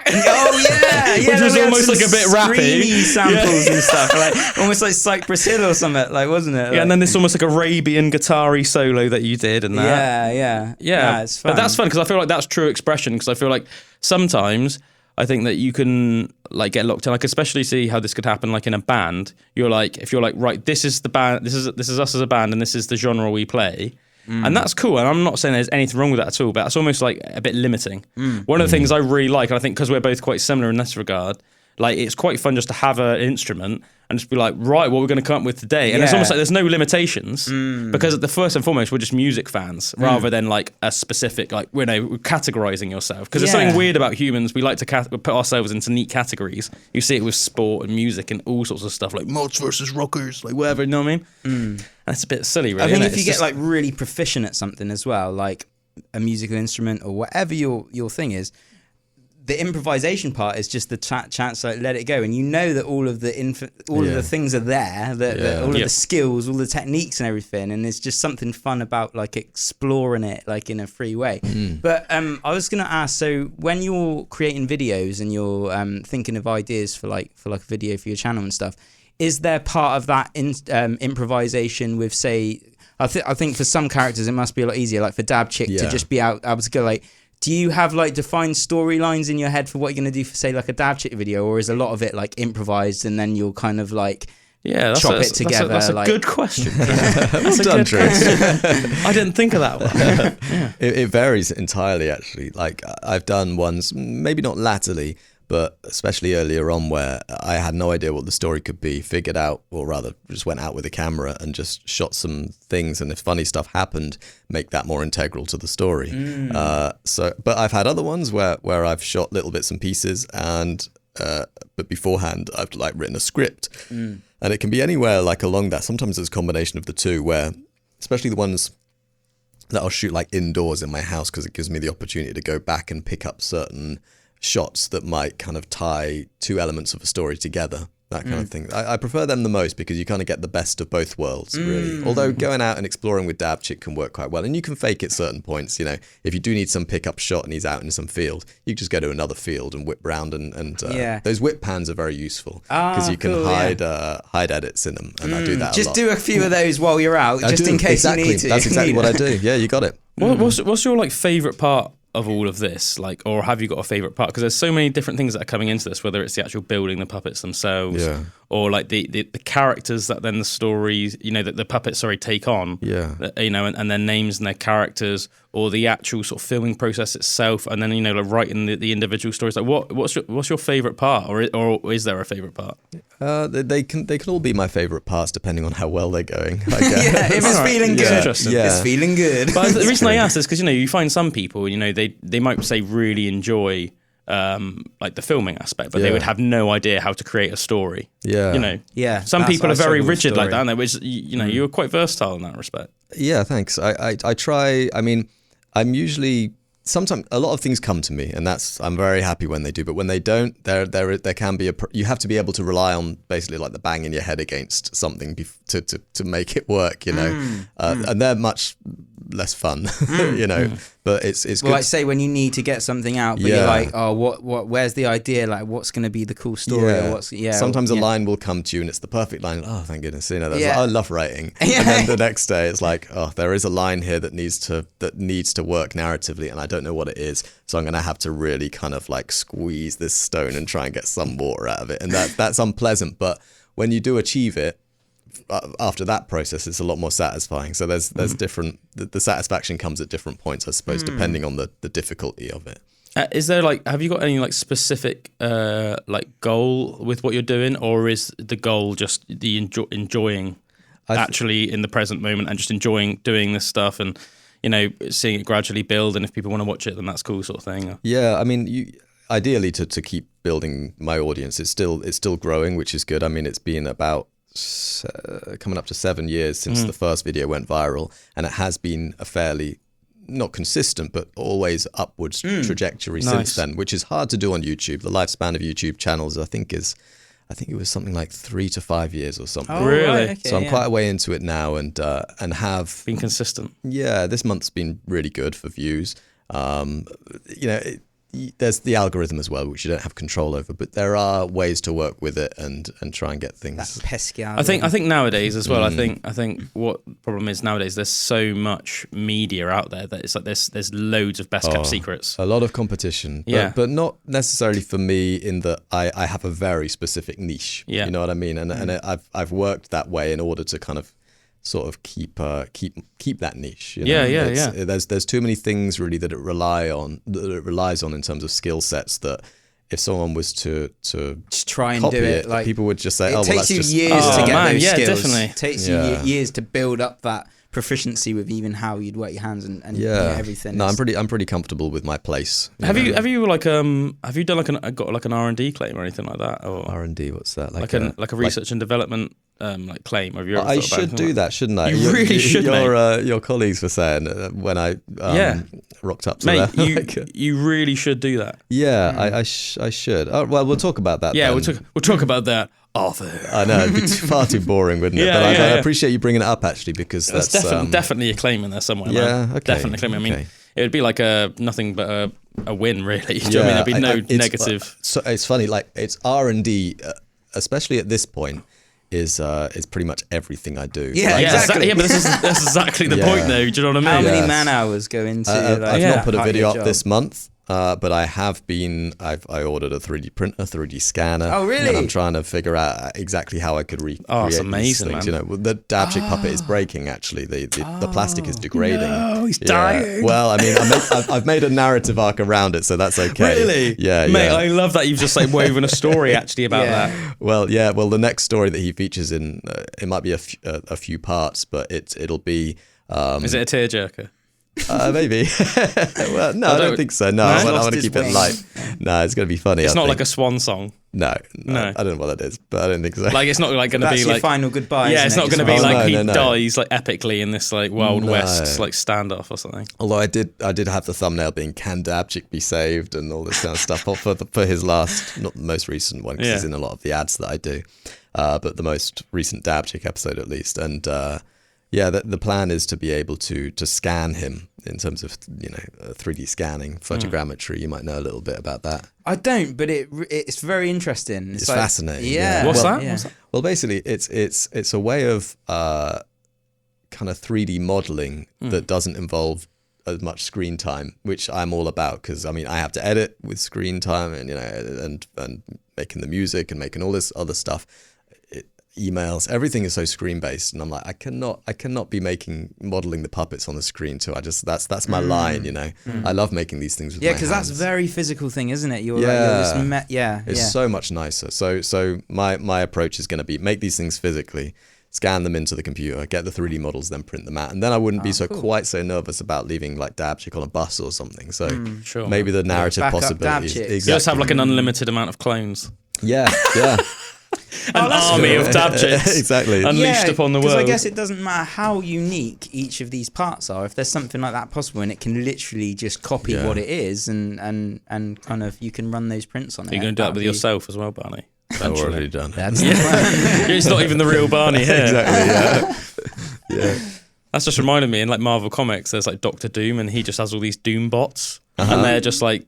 Which was almost like a bit rappy samples and stuff, like almost like Cypress Hill or something, like wasn't it? Like, and then this almost like Arabian guitar-y solo that you did, and that. Yeah, it's fun. But that's fun because I feel like that's true expression. Because I feel like sometimes I think that you can like get locked in. I could especially see how this could happen like in a band. You're like, if you're like, right, this is the band, this is us as a band, and this is the genre we play. And that's cool, and I'm not saying there's anything wrong with that at all, but that's almost like a bit limiting. One of the things I really like, and I think because we're both quite similar in this regard, like it's quite fun just to have an instrument and just be like, right, what we're going to come up with today. And it's almost like there's no limitations because at the first and foremost, we're just music fans rather than like a specific, like, you know, categorizing yourself. Because there's something weird about humans. We like to put ourselves into neat categories. You see it with sport and music and all sorts of stuff like mods versus rockers, like whatever, you know what I mean? And it's a bit silly, really. I think if it's you get like really proficient at something as well, like a musical instrument or whatever your thing is, the improvisation part is just the chance to let it go, and you know that all of the of the things are there, that all of the skills, all the techniques and everything, and there's just something fun about like exploring it like in a free way. But I was gonna ask, so when you're creating videos and you're thinking of ideas for like a video for your channel and stuff, is there part of that improvisation with, say, I think for some characters it must be a lot easier, like for Dab Chick to just be able to go like, do you have like defined storylines in your head for what you're going to do for, say, like a Dab Chick video, or is a lot of it like improvised and then you'll kind of like chop it together? That's a like, good question. That's a good question. I didn't think of that one. It varies entirely, actually. Like I've done ones, maybe not latterly, but especially earlier on, where I had no idea what the story could be, figured out, or rather just went out with a camera and just shot some things, and if funny stuff happened, make that more integral to the story. But I've had other ones where I've shot little bits and pieces, and but beforehand I've like written a script, and it can be anywhere like along that. Sometimes it's a combination of the two, where especially the ones that I'll shoot like indoors in my house, because it gives me the opportunity to go back and pick up certain shots that might kind of tie two elements of a story together, that kind of thing. I prefer them the most, because you kind of get the best of both worlds, really. Although going out and exploring with Dab Chick can work quite well, and you can fake at certain points. You know, if you do need some pickup shot and he's out in some field, you just go to another field and whip round, and those whip pans are very useful, because you can hide edits in them, and I do that a lot. Just do a few of those while you're out, just in case you need to. That's exactly what I do. Yeah, you got it. What's your like favourite part of all of this, like, or have you got a favourite part? Because there's so many different things that are coming into this, whether it's the actual building the puppets themselves, or like the characters that then the stories, you know, that the puppets take on, you know, and their names and their characters, or the actual sort of filming process itself, and then, you know, like writing the individual stories. Like, what's your favourite part, or is there a favourite part? They can all be my favourite parts depending on how well they're going, I guess. If it's feeling good, it's feeling good. But the reason I ask is because, you know, you find some people, you know, they might say really enjoy like the filming aspect, but they would have no idea how to create a story. You know, some people are very rigid like that, aren't they? Which, you know, you're quite versatile in that respect. Yeah, thanks. I try. I mean, I'm usually, sometimes a lot of things come to me, and I'm very happy when they do. But when they don't, there can be you have to be able to rely on basically like the banging your head against something to make it work. You know, and they're much less fun. You know, but it's good. Well, like say when you need to get something out, but you're like, oh, what? Where's the idea? Like, what's going to be the cool story? Or what's Sometimes a line will come to you, and it's the perfect line. Oh, thank goodness! You know, that's like, I love writing. And then the next day, it's like, oh, there is a line here that needs to work narratively, and I don't know what it is. So I'm going to have to really kind of like squeeze this stone and try and get some water out of it, and that's unpleasant. But when you do achieve it, after that process, it's a lot more satisfying. So there's different, the satisfaction comes at different points, I suppose, depending on the difficulty of it. Is there have you got any like specific like goal with what you're doing, or is the goal just the enjoying actually in the present moment and just enjoying doing this stuff and, you know, seeing it gradually build, and if people want to watch it, then that's cool, sort of thing? Yeah, I mean, ideally to keep building my audience, it's still growing, which is good. I mean, it's been about coming up to 7 years since the first video went viral, and it has been a fairly, not consistent, but always upwards trajectory since then, which is hard to do on YouTube. The lifespan of YouTube channels, I think it was something like 3 to 5 years or something. Oh, really? Right, okay, so I'm quite a way into it now, and have been consistent. Yeah, this month's been really good for views. You know, there's the algorithm as well, which you don't have control over, but there are ways to work with it and try and get things. That pesky algorithm. I think nowadays as well. I think what problem is nowadays, there's so much media out there that it's like there's loads of best kept secrets. A lot of competition, but not necessarily for me, in that I have a very specific niche. You know what I mean? And I've worked that way in order to kind of sort of keep that niche. You know? There's too many things really that it relies on in terms of skill sets, that if someone was to just try and copy do it, like, people would just say, it takes you years to get those skills. Definitely. It takes you years to build up that proficiency with even how you'd work your hands and everything. No, I'm pretty comfortable with my place. Have you done got like an R&D claim or anything like that? Or R&D, what's that? Like a research and development like claim? Or have you ever I thought about should anything do like that, shouldn't I? You really should, mate. Your colleagues were saying when I Yeah. rocked up to Mate, that. you really should do that. Yeah, I should. Oh, well, we'll talk about that. Yeah, then. we'll talk about that off air. I know, it'd be far too boring, wouldn't it? Yeah, But I yeah. appreciate you bringing it up, actually, because There's that's definitely a claim in there somewhere. Yeah, man. okay, Definitely a claim. I mean, okay. it would be like nothing but a win, really. Do you know what I mean? There'd be no negative. So it's funny, like it's R&D, especially at this point, is pretty much everything I do. Yeah, Like, exactly. Yeah, but that's exactly the Yeah. point, though. Do you know what I How mean? many Yes. man hours go into? I've like, not put a part of video your up job? this month, but I have been. I ordered a 3D printer, 3D scanner. Oh, really? And I'm trying to figure out exactly how I could recreate Oh, it's these amazing, things. man. You know, the dab chick puppet is breaking. Actually, the plastic is degrading. No, he's Yeah. dying. Well, I mean, I've made a narrative arc around it, so that's okay. Really? Yeah, Mate, yeah. I love that you've just like woven a story actually about Yeah. that. Well, yeah. Well, the next story that he features in, it might be a few parts, but it'll be. Is it a tearjerker? Maybe. Well, no, I don't think so. No, I want to his keep it wing. light. No, it's going to be funny. It's I not think. like a swan song. No, No. I don't know what that is, but I don't think so. Like it's not like going to That's be your like final goodbye. yeah, it's not going to be Oh, like no, he no, no. dies like epically in this like Wild No. West like standoff or something. Although I did have the thumbnail being "Can Dabchick be saved?" and all this kind of stuff for his last, not the most recent one, because Yeah. he's in a lot of the ads that I do, but the most recent Dabchick episode at least. And yeah, the plan is to be able to scan him in terms of 3D scanning, photogrammetry. You might know a little bit about that. I don't, but it's very interesting. It's like- fascinating. Yeah. What's Well, that? Yeah. What's that? Well, basically, it's a way of kind of 3D modeling that doesn't involve as much screen time, which I'm all about, because I mean I have to edit with screen time, and and making the music and making all this other stuff. Emails, everything is so screen based, and I'm like, I cannot be modeling the puppets on the screen too. That's my line, I love making these things with Yeah, my because that's a hands. very physical thing, isn't it? You're Yeah. like, It's so much nicer. So my approach is going to be make these things physically, scan them into the computer, get the 3D models, then print them out, and then I wouldn't be quite so nervous about leaving like Dabchick on a bus or something. So Sure. maybe the narrative Back up possibilities. Dabchick. You just have like an unlimited amount of clones. Yeah, yeah. An army of dab chicks Exactly. unleashed upon the Because world. I guess it doesn't matter how unique each of these parts are. If there's something like that possible, and it can literally just copy Yeah. what it is, and kind of you can run those prints on it. You're going to do that That'd with be- yourself as well, Barney. I've already done. That's the plan. It's not even the real Barney here. Exactly. Yeah. That's just reminded me in like Marvel Comics, there's like Doctor Doom, and he just has all these Doom bots, and they're just like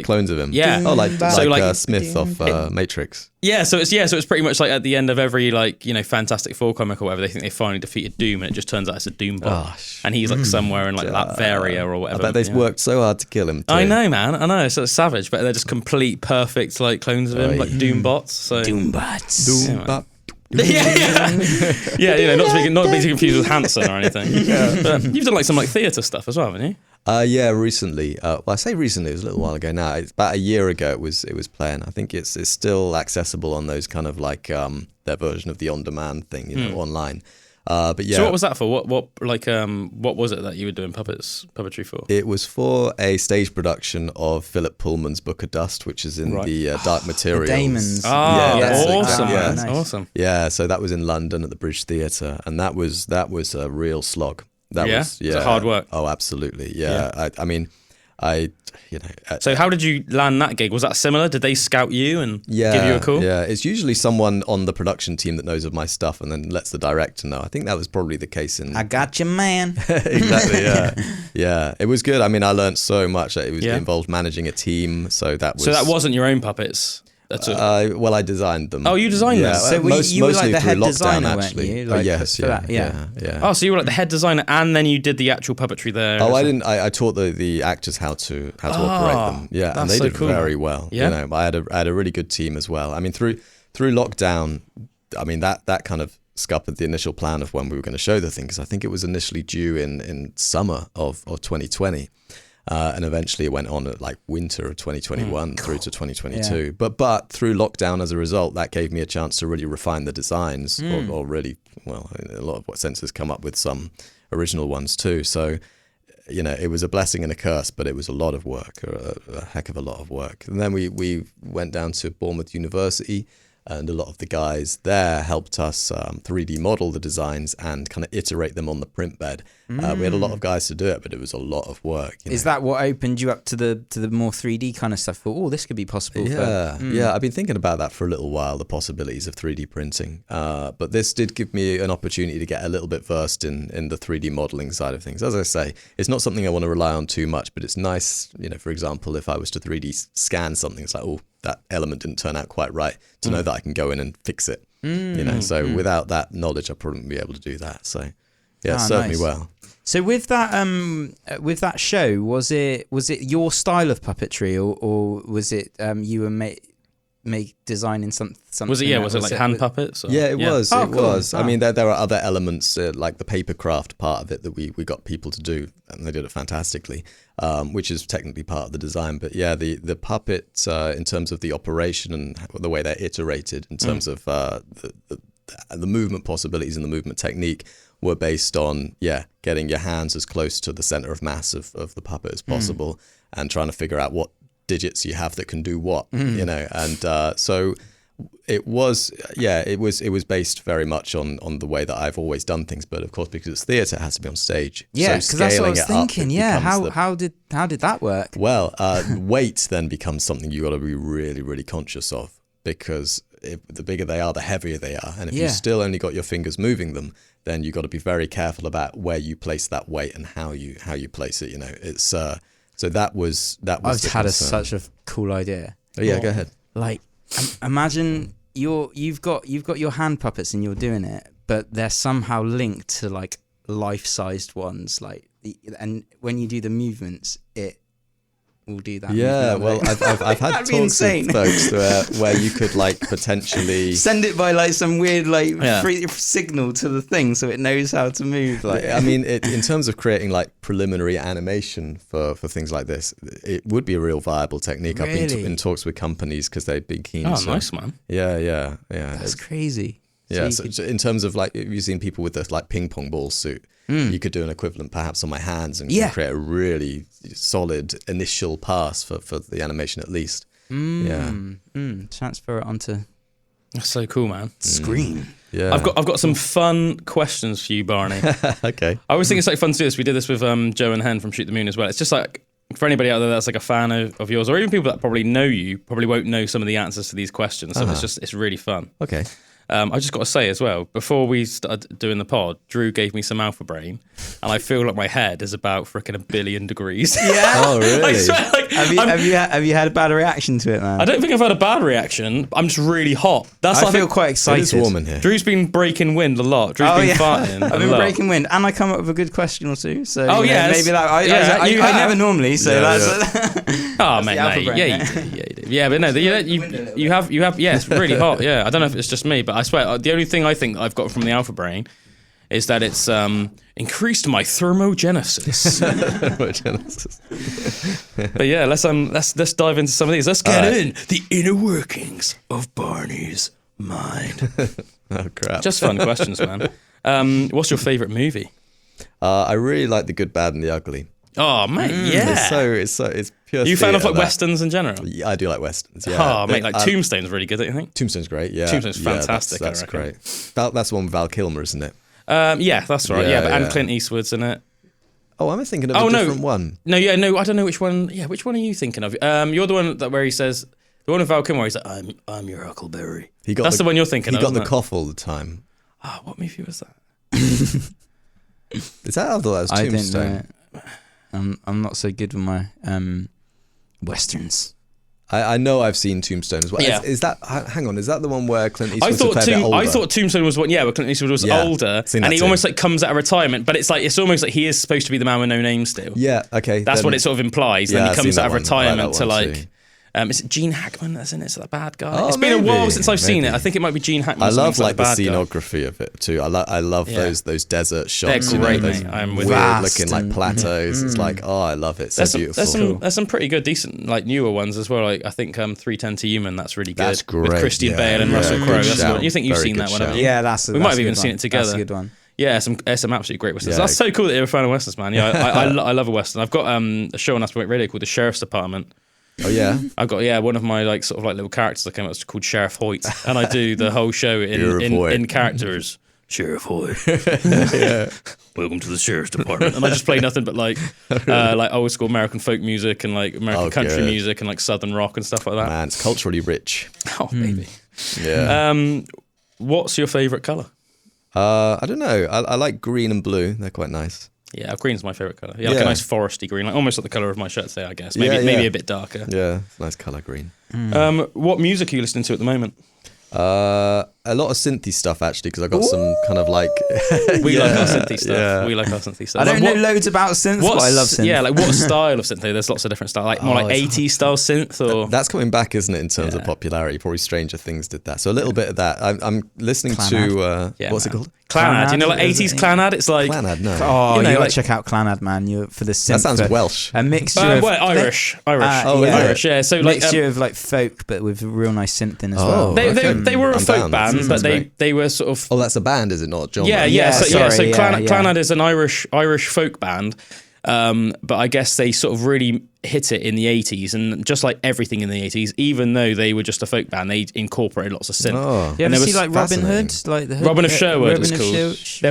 Clones of him. Yeah. Oh, like So, like, Smith off Matrix. So it's pretty much like at the end of every like Fantastic Four comic or whatever, they think they finally defeated Doom, and it just turns out it's a Doom bot, Gosh. and he's like somewhere in like Latveria or I whatever. bet they've yeah. worked so hard to kill him. Too. I know, man. I know. So it's savage, but they're just complete, perfect like clones of him, Oi. like Doom bots. So Doombots. Doom, Yeah, bop. yeah, not to be confused with Hanson or anything. But you've done like some like theatre stuff as well, haven't you? Yeah, recently. Well, I say recently. It was a little while ago now. It's about a year ago. It was playing. I think it's still accessible on those kind of like their version of the on-demand thing, online. But yeah. So what was that for? What was it that you were doing puppetry for? It was for a stage production of Philip Pullman's Book of Dust, which is in the Dark Materials. Daemons. Oh, yes, awesome, exactly, man. yeah. Awesome. Yeah, so that was in London at the Bridge Theatre, and that was a real slog. That Yeah? was Was it hard work? Oh, absolutely. Yeah. I mean, So how did you land that gig? Was that similar? Did they scout you and give you a call? Yeah, it's usually someone on the production team that knows of my stuff and then lets the director know. I think that was probably the case in. I got you, man. Exactly. Yeah, yeah. It was good. I mean, I learned so much. It was Yeah. involved managing a team, so that was. So that wasn't your own puppets. That's all. Well, I designed them. Oh, you designed them? So you were mostly like the through head lockdown, designer, weren't actually. you? Oh, Like, yes, for yeah, that, yeah. yeah. Oh, so you were like the head designer, and then you did the actual puppetry there. Oh, I didn't. I taught the actors how to operate them. Yeah, and that's they so did cool. very well. Yeah? I had a really good team as well. I mean, through lockdown, I mean that kind of scuppered the initial plan of when we were going to show the thing, because I think it was initially due in summer of 2020. And eventually it went on at like winter of 2021 through to 2022. Yeah. But through lockdown, as a result, that gave me a chance to really refine the designs, or really, well, in a lot of senses, come up with some original ones too. So, it was a blessing and a curse, but it was a lot of work, a heck of a lot of work. And then we went down to Bournemouth University And a lot of the guys there helped us 3D model the designs and kind of iterate them on the print bed. We had a lot of guys to do it, but it was a lot of work. Is that what opened you up to the more 3D kind of stuff? Thought, this could be possible. Yeah. I've been thinking about that for a little while, the possibilities of 3D printing. But this did give me an opportunity to get a little bit versed in the 3D modeling side of things. As I say, it's not something I want to rely on too much, but it's nice, for example, if I was to 3D scan something, it's like, that element didn't turn out quite right, to know that I can go in and fix it. So without that knowledge, I probably wouldn't be able to do that. So yeah, it served me well. So with that show, was it your style of puppetry, or was it you were designing something? Was it was it like hand puppets? Or? Yeah, it was. Oh, it cool. was. I mean, there are other elements like the papercraft part of it that we got people to do, and they did it fantastically, which is technically part of the design. But yeah, the puppets in terms of the operation and the way they're iterated in terms of the movement possibilities and the movement technique were based on getting your hands as close to the center of mass of the puppet as possible, and trying to figure out what digits you have that can do what, and so it was based very much on the way that I've always done things, but of course because it's theatre, it has to be on stage. Yeah, because that's what I was thinking. How did that work? Well, weight then becomes something you got to be really, really conscious of, because the bigger they are, the heavier they are, and if you still only got your fingers moving them, then you got to be very careful about where you place that weight and how you place it. It's so that was. I've had such a cool idea. Oh, yeah, go ahead. Like, imagine you've got your hand puppets and you're doing it, but they're somehow linked to like life-sized ones. And when you do the movements, it will do that. Yeah, well, I've had talks with folks where you could like potentially send it by like some weird free signal to the thing so it knows how to move. I mean, in terms of creating like preliminary animation for things like this, it would be a real viable technique. Really? I've been in talks with companies because they've been keen. Oh, nice, man. Yeah. That's crazy. Yeah, so in terms of like, have you seen people with the like ping pong ball suit? You could do an equivalent perhaps on my hands and create a really solid initial pass for the animation at least. Transfer it onto. That's so cool, man. Screen. Yeah, I've got some fun questions for you, Barney. Okay. I always think it's like fun to do this. We did this with Joe and Hen from Shoot the Moon as well. It's just like, for anybody out there that's like a fan of yours, or even people that probably know you, probably won't know some of the answers to these questions. So it's really fun. Okay. I just got to say as well, before we started doing the pod, Drew gave me some Alpha Brain, and I feel like my head is about freaking 1 billion degrees. Yeah. Oh, really? I swear, like, Have you had a bad reaction to it, man? I don't think I've had a bad reaction. I'm just really hot. I feel quite excited. It is warm in here. Drew's been breaking wind a lot. Drew's been farting. I've been breaking wind, and I come up with a good question or two. So maybe that I never normally. So Oh, mate, you do. Yeah, but no, you have. Yeah, it's really hot. Yeah, I don't know if it's just me, but I swear the only thing I think I've got from the Alpha Brain is that it's increased my thermogenesis. But yeah, let's dive into some of these. Let's get in the inner workings of Barney's mind. Oh crap! Just fun questions, man. What's your favourite movie? I really like The Good, Bad, and the Ugly. Oh, mate, yeah. It's pure. You fan of like westerns in general? Yeah, I do like westerns. Yeah. Oh, mate, like Tombstone's really good, don't you think? Tombstone's great. Yeah, Tombstone's fantastic. That's great. That's the one with Val Kilmer, isn't it? Yeah, that's right. Yeah, and Clint Eastwood's in it. Oh, I'm thinking of a different one. No, I don't know which one. Yeah, which one are you thinking of? You're the one where he says, the one with Val Kilmer. He's like, I'm your Huckleberry. That's the one you're thinking of. He got the cough all the time. Oh, what movie was that? Is that otherwise Tombstone? I didn't know. I'm not so good with my westerns. I know I've seen Tombstone as well. Yeah. Is that? Hang on, is that the one where Clint Eastwood's a fair bit older? I thought Tombstone was one. Yeah, where Clint Eastwood was older, and he almost like comes out of retirement. But it's almost like he is supposed to be the man with no name still. Yeah. Okay. That's what it sort of implies. Yeah, then he comes out of retirement to like. Too. Is it Gene Hackman that's in it? It's the bad guy. It's been a while since I've seen it. I think it might be Gene Hackman. I love like the scenography of it too. I love those desert shots. They're great, those I'm with weird looking like plateaus. It's like, I love it. So beautiful. There's some pretty good, decent, like newer ones as well. Like I think 3:10 to Human. That's really good. That's great. With Christian Bale and Russell Crowe. That's good. You think you've seen that one? Haven't you? Yeah, we might have even seen it together. That's a good one. Yeah, some absolutely great westerns. That's so cool that you're a fan of westerns, man. Yeah, I love a western. I've got a show on Aspect Radio called The Sheriff's Department. Oh yeah. I've got one of my like sort of like little characters that came out called Sheriff Hoyt, and I do the whole show in characters. Sheriff Hoyt. Welcome to the Sheriff's Department. And I just play nothing but like old school American folk music and like American country music and like Southern rock and stuff like that. Man, it's culturally rich. Oh baby. Yeah. What's your favourite colour? I don't know. I like green and blue. They're quite nice. Yeah, green's my favourite colour. Yeah, like a nice foresty green, like almost like the colour of my shirt today, I guess. Maybe a bit darker. Yeah, nice colour green. What music are you listening to at the moment? A lot of synthy stuff actually, because I got some kind of like we like our synthy stuff. Yeah. We like our synthy stuff. I don't know loads about synths, but I love synth. Yeah, like what style of synth? There's lots of different styles. Like more like 80s style synth, or that's coming back, isn't it? In terms of popularity, probably Stranger Things did that. So a little bit of that. I'm listening to what's it called? Clanad. You know, like 80s Clanad. It's like Clanad. No. Oh, you gotta check out Clanad, man. You for the synth. That sounds Welsh. A mixture of Irish. Irish. Yeah. So like mixture of like folk, but with real nice synth in as well. They were a folk band, but they were sort of. Oh, that's a band, is it not? Genre? Yeah. So Clanad is an Irish folk band. But I guess they sort of really hit it in the 80s, and just like everything in the 80s, even though they were just a folk band, they incorporated lots of synth. Oh, yeah, and there was like Robin Hood, like the Hood, Robin of Sherwood is called. There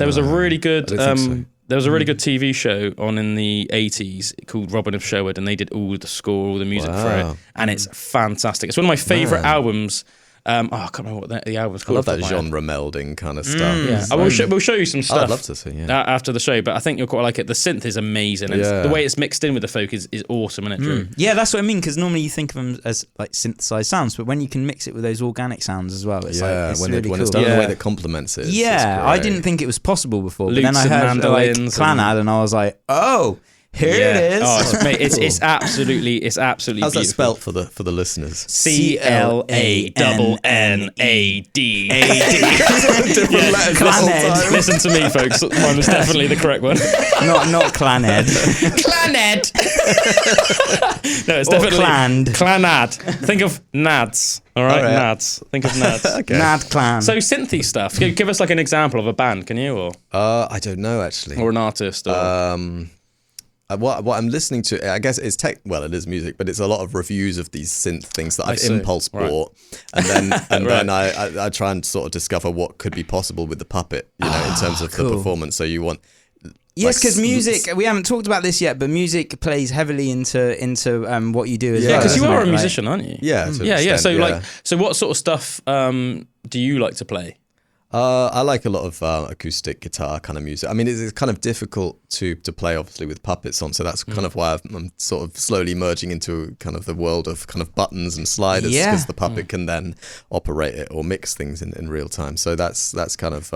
was a really good there was a really good TV show on in the 80s called Robin of Sherwood, and they did all the score, all the music for it, and it's fantastic. It's one of my favourite albums. I can't remember what the album's called. I love that genre melding kind of stuff. Yeah, we'll show you some stuff. I'd love to see. After the show, but I think you'll quite like it. The synth is amazing, and the way it's mixed in with the folk is awesome, isn't it, Drew? Yeah, that's what I mean. Because normally you think of them as like synthesized sounds, but when you can mix it with those organic sounds as well, it's it's when really cool. It's done in a way that complements it. Yeah, I didn't think it was possible before, but then I Lutes and heard like mandolins Clanad, and I was like, oh. Here it is. Oh, mate, it's absolutely How's beautiful. that spelt for the listeners? CLANNAD. Different letters. Claned. Listen to me, folks. Mine was definitely the correct one. Not Claned. Claned. No, it's definitely Claned. Clanad. Think of nads. All right, nads. Think of nads. Okay. Nad Clan. So synthy stuff. Give us like an example of a band, can you, or I don't know actually. or an artist, or what I'm listening to, I guess it's it is music, but it's a lot of reviews of these synth things that I've impulse bought, and then I try and sort of discover what could be possible with the puppet, in terms of the performance. So you want. Yes, because music, we haven't talked about this yet, but music plays heavily into what you do as well. Yeah, because you are a musician, aren't you? Yeah. So what sort of stuff do you like to play? I like a lot of acoustic guitar kind of music. I mean, it's kind of difficult to play, obviously, with puppets on. So that's kind of why I'm sort of slowly merging into kind of the world of kind of buttons and sliders, because the puppet can then operate it or mix things in real time. So that's kind of.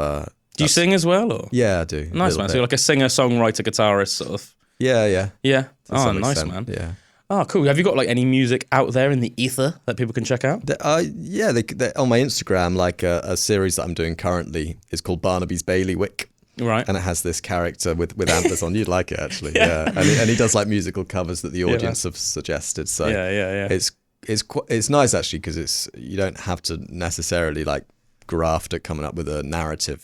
Do you sing as well, or? Yeah, I do. Nice, man. So you're like a singer, songwriter, guitarist, sort of. Yeah. Yeah. Oh, nice, man. Yeah. Oh, cool. Have you got like any music out there in the ether that people can check out? They on my Instagram, like a series that I'm doing currently is called Barnaby's Bailiwick. Right. And it has this character with antlers on. You'd like it, actually. Yeah. And he does like musical covers that the audience have suggested. So it's nice, actually, because you don't have to necessarily like graft at coming up with a narrative.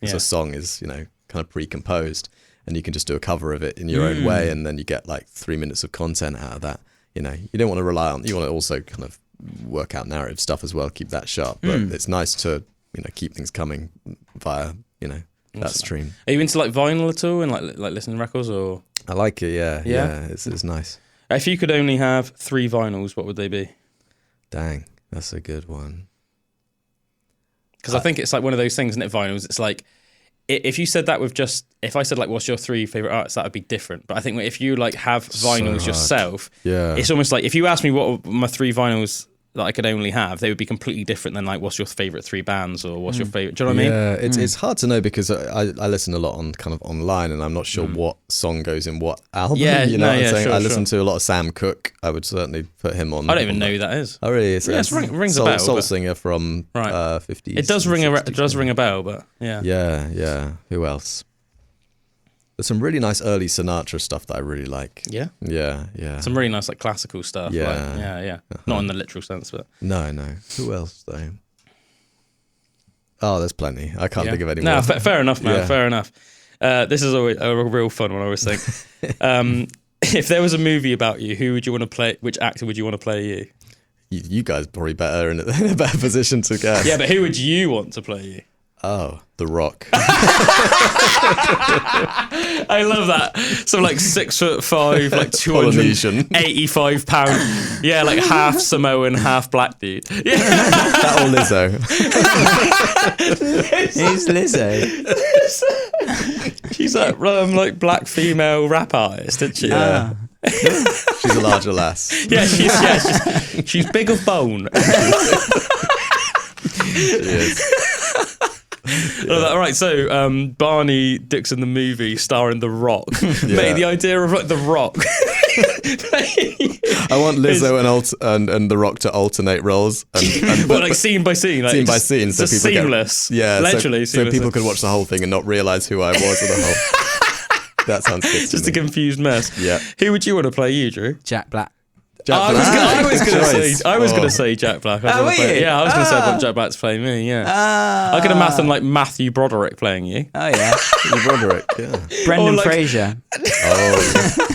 A song is kind of pre-composed, and you can just do a cover of it in your own way, and then you get like 3 minutes of content out of that. You don't want to rely on. You want to also kind of work out narrative stuff as well, keep that sharp. But it's nice to keep things coming via that stream. Are you into like vinyl at all, and like listening to records, or? I like it. Yeah. It's nice. If you could only have 3 vinyls, what would they be? Dang, that's a good one. Because I think it's like one of those things, isn't it? Vinyls. It's like. If you said that if I said like, what's your 3 favorite artists, that would be different. But I think if you like have vinyls yourself, it's almost like if you asked me what are my 3 vinyls that I could only have, they would be completely different than like, what's your favorite 3 bands, or what's your favorite? Do you know what I mean? Yeah, it's hard to know, because I listen a lot on kind of online, and I'm not sure what song goes in what album. Yeah, you know what I'm saying? Sure, I listen to a lot of Sam Cooke. I would certainly put him on. I don't even know who that is. Oh, really? It rings a bell. Soul singer from 50s. It does ring a bell, but yeah. Yeah. Who else? There's some really nice early Sinatra stuff that I really like. Yeah? Yeah. Some really nice like classical stuff. Yeah. Yeah. Not in the literal sense, but... No. Who else, though? Oh, there's plenty. I can't think of any more. No, fair enough, man. Yeah. Fair enough. This is always a real fun one, I always think. If there was a movie about you, who would you want to play? Which actor would you want to play you? You guys are probably better in a better position to guess. Yeah, but who would you want to play you? Oh, The Rock. I love that. So like 6'5", like 285 pound. Yeah, like half Samoan, half black dude. Yeah. That or Lizzo. Who's Lizzo? She's that like black female rap artist, isn't she? Ah. She's a larger lass. Yeah, she's big of bone. She is. All right, so Barney Dixon the movie starring The Rock. Mate, the idea of like The Rock. I want Lizzo and The Rock to alternate roles, but like scene by scene, like scene by scene, so just people seamless. literally, so seamless. people could watch the whole thing and not realize who I was in the whole. That sounds good. Just a confused mess. Yeah. Who would you want to play you, Drew? Jack Black. I was going to say Jack Black. Were you? Yeah, I was going to say I want Jack Black to play me. Yeah. I could imagine like Matthew Broderick playing you. Oh yeah. Broderick. Yeah. Brendan Or, like- Fraser. Oh.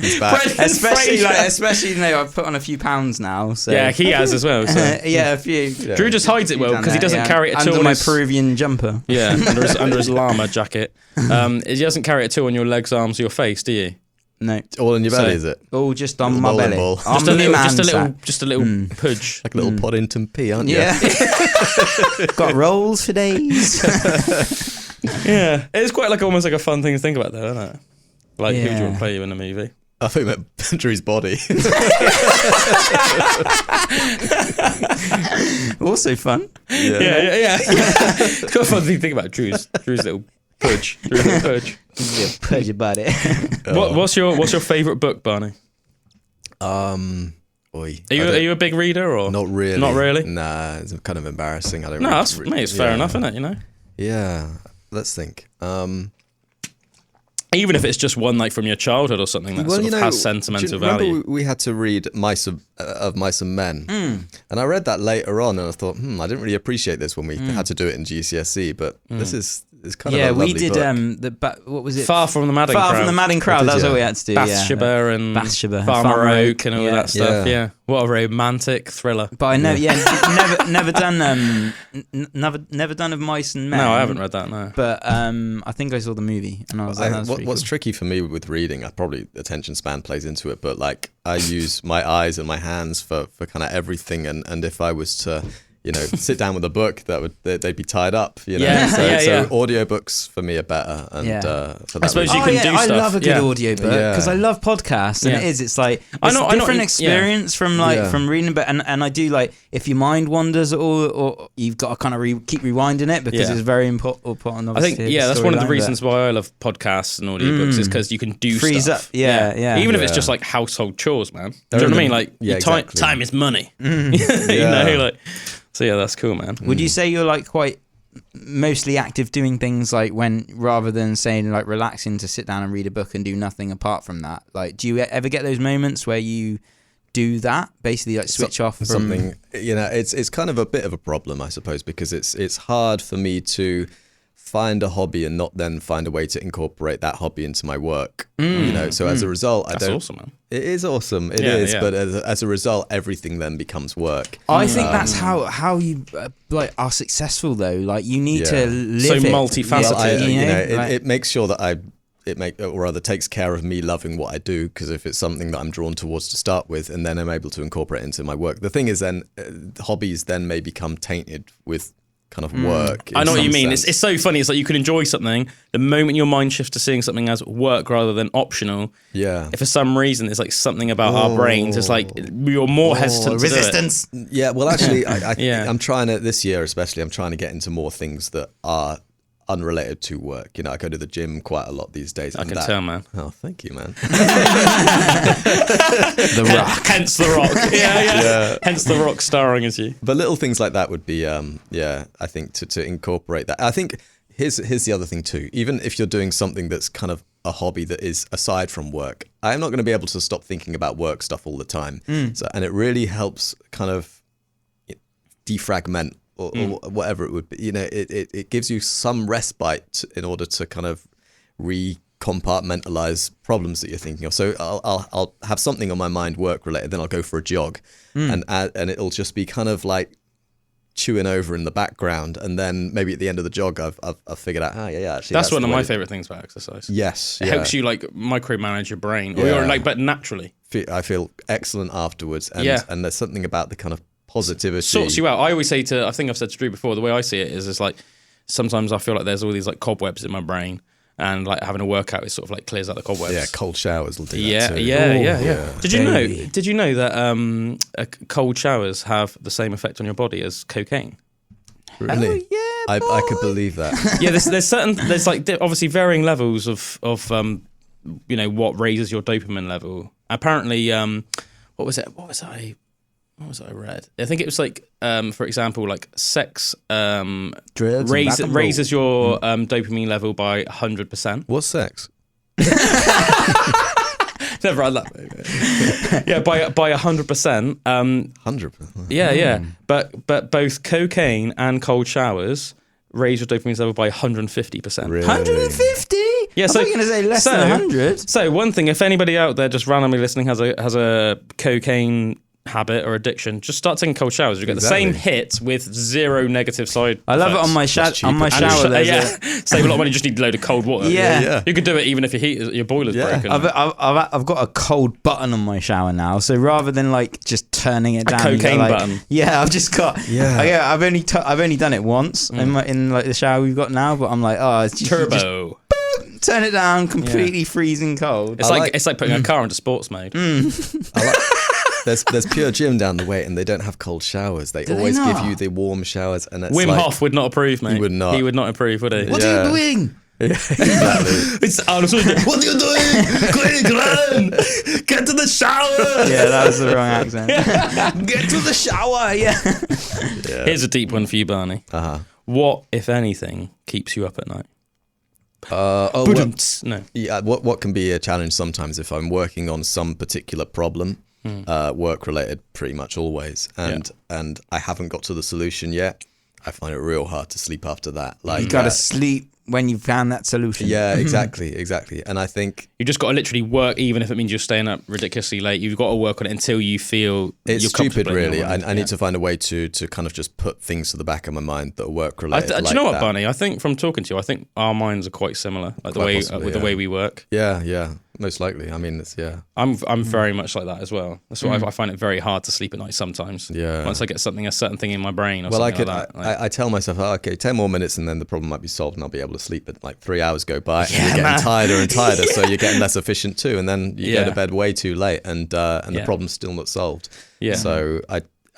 He's back. Especially, you know, I've put on a few pounds now. So. Yeah, he has as well. So. Yeah, a few. Yeah. Drew just hides it well because he doesn't carry it at all under on my his Peruvian jumper. Yeah, under his llama jacket. He doesn't carry it at all on your legs, arms, or your face, do you? No, All in your belly, So- is it? all just on Little my bowling belly. ball. On Just a my little, man sack. just a little pudge. Like a little Poddington pea, aren't you? Yeah. Got rolls for days. Yeah, it's quite like almost like a fun thing to think about, though, isn't it? Like, who would you Yeah. want to play you in a movie? I think that Drew's body. Also fun. Yeah. It's quite a fun thing to think about. Drew's little pudge. Drew's little pudge. Yeah, put your body. What's your favourite book, Oi. Barney? Are I you don't- a big reader or Not really. Not really? Nah, it's kind of embarrassing. I don't. No, really- that's mate. It's fair enough, isn't it? You know, Yeah. Let's think. even if it's just one like from your childhood or something that sort of has sentimental value. We had to read Mice of Mice and Men, and I read that later on, and I thought, I didn't really appreciate this when we had to do it in GCSE, but this is kind of a lovely we did book. what was it? Far from the Madding Far Crowd. from the Madding Crowd. did That's you? all we had to do. Bathsheba and Bathsheba, Farmer Farmer Oak Oak, and all yeah. that stuff. Yeah. Yeah. What a romantic thriller. But I know, never done never done of Mice and Men. No, I haven't read that. No. But I think I saw the movie, and I was like, that's What's tricky for me with reading, probably attention span plays into it, but like I use my eyes and my hands for kind of everything, and if I was to sit down with a book, they'd be tied up, Yeah, So yeah. audiobooks for me are better, and for that I suppose reason. you can do I stuff. love a good audiobook Yeah. because I love podcasts, and Yeah. it's like I it's know- a I know different you- experience from from reading, but and I do like if your mind wanders at all, or you've got to kind of keep rewinding it because Yeah. it's very important. I think that's one of the reasons why I love podcasts and audiobooks is because you can do Frees stuff. up. Yeah. Even if it's Yeah. just like household chores, man. Do you know what I mean? Like exactly. time is money. So yeah, that's cool, man. Would you say you're like quite mostly active doing things like when rather than saying like relaxing to sit down and read a book and do nothing apart from that? Like, do you ever get those moments where you do that, basically like switch off from something? It's kind of a bit of a problem, I suppose, because it's hard for me to find a hobby and not then find a way to incorporate that hobby into my work. So as a result, That's awesome, man. It is awesome. It Yeah, is, yeah. but as a result, everything then becomes work. I think that's how you like are successful though. Like you need Yeah. to live So it. multifaceted. It makes sure that or rather takes care of me loving what I do, because if it's something that I'm drawn towards to start with, and then I'm able to incorporate it into my work. The thing is, then hobbies then may become tainted with kind of work. I know what you mean. Sense. It's so funny. It's like you can enjoy something the moment your mind shifts to seeing something as work rather than optional. Yeah. If for some reason it's like something about our brains, it's like you're more hesitant to do it. resistance. Yeah, well, actually, Yeah. I'm trying to, this year especially, I'm trying to get into more things that are unrelated to work. I go to the gym quite a lot these days. I can tell, man. Oh, thank you, man. The Rock. Hence the Rock. Yeah. Hence the Rock starring as you. But little things like that would be, I think to incorporate that. I think here's the other thing too. Even if you're doing something that's kind of a hobby that is aside from work, I'm not going to be able to stop thinking about work stuff all the time. So, and it really helps kind of defragment or whatever it would be. It gives you some respite in order to kind of compartmentalize problems that you're thinking of. So I'll have something on my mind work related, then I'll go for a jog, and it'll just be kind of like chewing over in the background, and then maybe at the end of the jog I've figured out actually that's one of my favorite things about exercise. Yes, it helps you like micromanage your brain, or like, but naturally I feel excellent afterwards, and there's something about the kind of positivity sorts you out. I always say I think I've said to Drew before, the way I see it is like sometimes I feel like there's all these like cobwebs in my brain, and like having a workout is sort of like clears out the cobwebs. Yeah, cold showers will do that too. Yeah. Did you know that cold showers have the same effect on your body as cocaine? Really? Oh, yeah, I could believe that. Yeah, there's like obviously varying levels of what raises your dopamine level. Apparently, what was I read? I think it was like, for example, like sex raises your dopamine level by 100%. What's sex? Never had that. Yeah, by 100%. 100%. Yeah. But both cocaine and cold showers raise your dopamine level by 150%. Really? 150? Yeah, I thought you were going to say less than 100. So one thing, if anybody out there just randomly listening has a cocaine habit or addiction, just start taking cold showers. You get the same hit with zero negative side. I love it on my shower. Save a lot of money. You just need a load of cold water. Yeah. You could do it even if your boiler's broken. I've got a cold button on my shower now, so rather than like just turning it down, cocaine button. Yeah, I've just got. I've only done it once in like the shower we've got now, but I'm like, it's just, turbo. Turn it down, completely freezing cold. It's like putting a car into sports mode. There's Pure Gym down the way, and they don't have cold showers. They always give you the warm showers, and it's Wim Hof would not approve, mate. He would not. He would not approve, would he? What are you doing? Yeah, exactly. What are you doing? Quick, run! Get to the shower! Yeah, that was the wrong accent. Get to the shower, yeah. Here's a deep one for you, Barney. What, if anything, keeps you up at night? No. Yeah, what can be a challenge sometimes if I'm working on some particular problem, work related pretty much always, and I haven't got to the solution yet, I find it real hard to sleep after that. Like you gotta sleep when you've found that solution. Yeah, exactly. And I think you just got to literally work, even if it means you're staying up ridiculously late. You've got to work on it until you feel it's you're stupid. Really, I need to find a way to kind of just put things to the back of my mind that are work related. Do you know what, Barney? I think from talking to you, I think our minds are quite similar, like the way we work. Yeah. Most likely. I mean, I'm very much like that as well. That's why I find it very hard to sleep at night sometimes. Yeah. Once I get a certain thing in my brain or well, something like that. I tell myself, okay, 10 more minutes and then the problem might be solved and I'll be able to sleep. But like 3 hours go by and you're getting tighter and tighter, so you're getting less efficient too. And then you go to bed way too late and the problem's still not solved. Yeah. So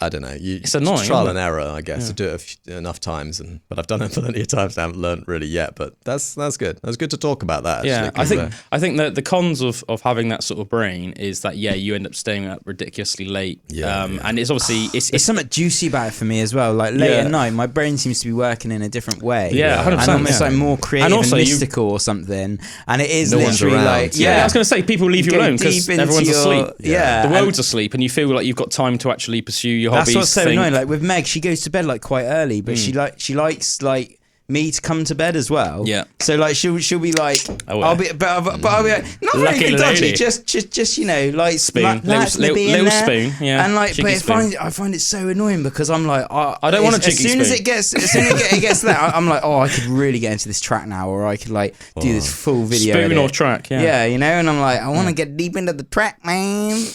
I don't know. It's annoying. Trial and error, I guess. To do it enough times, but I've done it plenty of times. I haven't learned really yet, but that's good. That's good to talk about that. Actually, I think that the cons of having that sort of brain is that you end up staying up ridiculously late. And it's obviously it's something juicy about it for me as well. Like late at night, my brain seems to be working in a different way. 100%. And almost like more creative and mystical or something. And it is literally like I was going to say people leave you alone because everyone's asleep. Yeah, the world's asleep, and you feel like you've got time to actually pursue your hobbies. That's what's so annoying. Like with Meg, she goes to bed like quite early, but she likes like me to come to bed as well. Yeah. So like she'll be like, I'll be like, not Lucky very dodgy, lady. just like spoon, little spoon, yeah. And like, cheeky but I find it so annoying because I'm like, I don't want a cheeky spoon. As soon as it gets there, I'm like, I could really get into this track now, or I could like do this full video. Spoon or track, yeah, you know. And I'm like, I want to get deep into the track, man.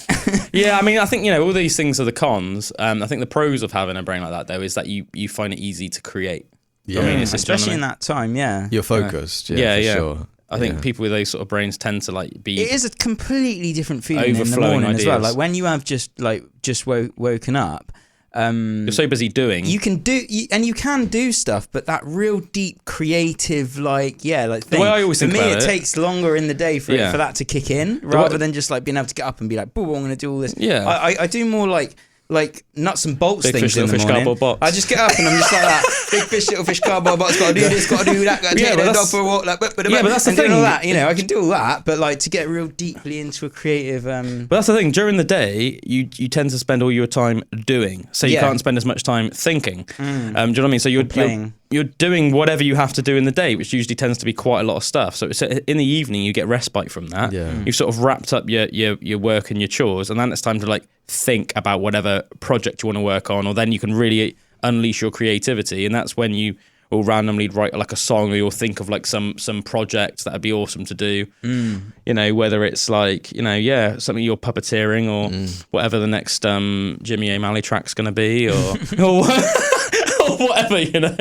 Yeah, I mean, I think all these things are the cons. I think the pros of having a brain like that though is that you find it easy to create. Yeah, I mean, especially in that time. Yeah, you're focused. For sure. I think people with those sort of brains tend to like be. It is a completely different feeling in the morning ideas. as well. Like when you have just woken up. You're so busy doing. You can do stuff, but that real deep creative thing. The way I always think about it takes longer in the day for that to kick in, rather than just like being able to get up and be like, "Boo, I'm going to do all this." Yeah, I do more like like nuts and bolts Big things fish, in little the fish, morning. cardboard box. I just get up and I'm just like that. Big fish, little fish, cardboard box. Got to do this. Got to do that. Got to take the dog for a walk. Like, but that's the and doing thing. all that. You know, I can do all that, but like to get real deeply into a creative. But that's the thing. During the day, you tend to spend all your time doing, so you can't spend as much time thinking. Do you know what I mean? So you're doing whatever you have to do in the day, which usually tends to be quite a lot of stuff. So in the evening, you get respite from that. You've sort of wrapped up your work and your chores, and then it's time to like think about whatever project you want to work on, or then you can really unleash your creativity, and that's when you will randomly write like a song, or you'll think of like some project that'd be awesome to do. You know, whether it's like, you know, something you're puppeteering, or whatever the next Jimmy O'Malley track's gonna be, or or whatever, you know.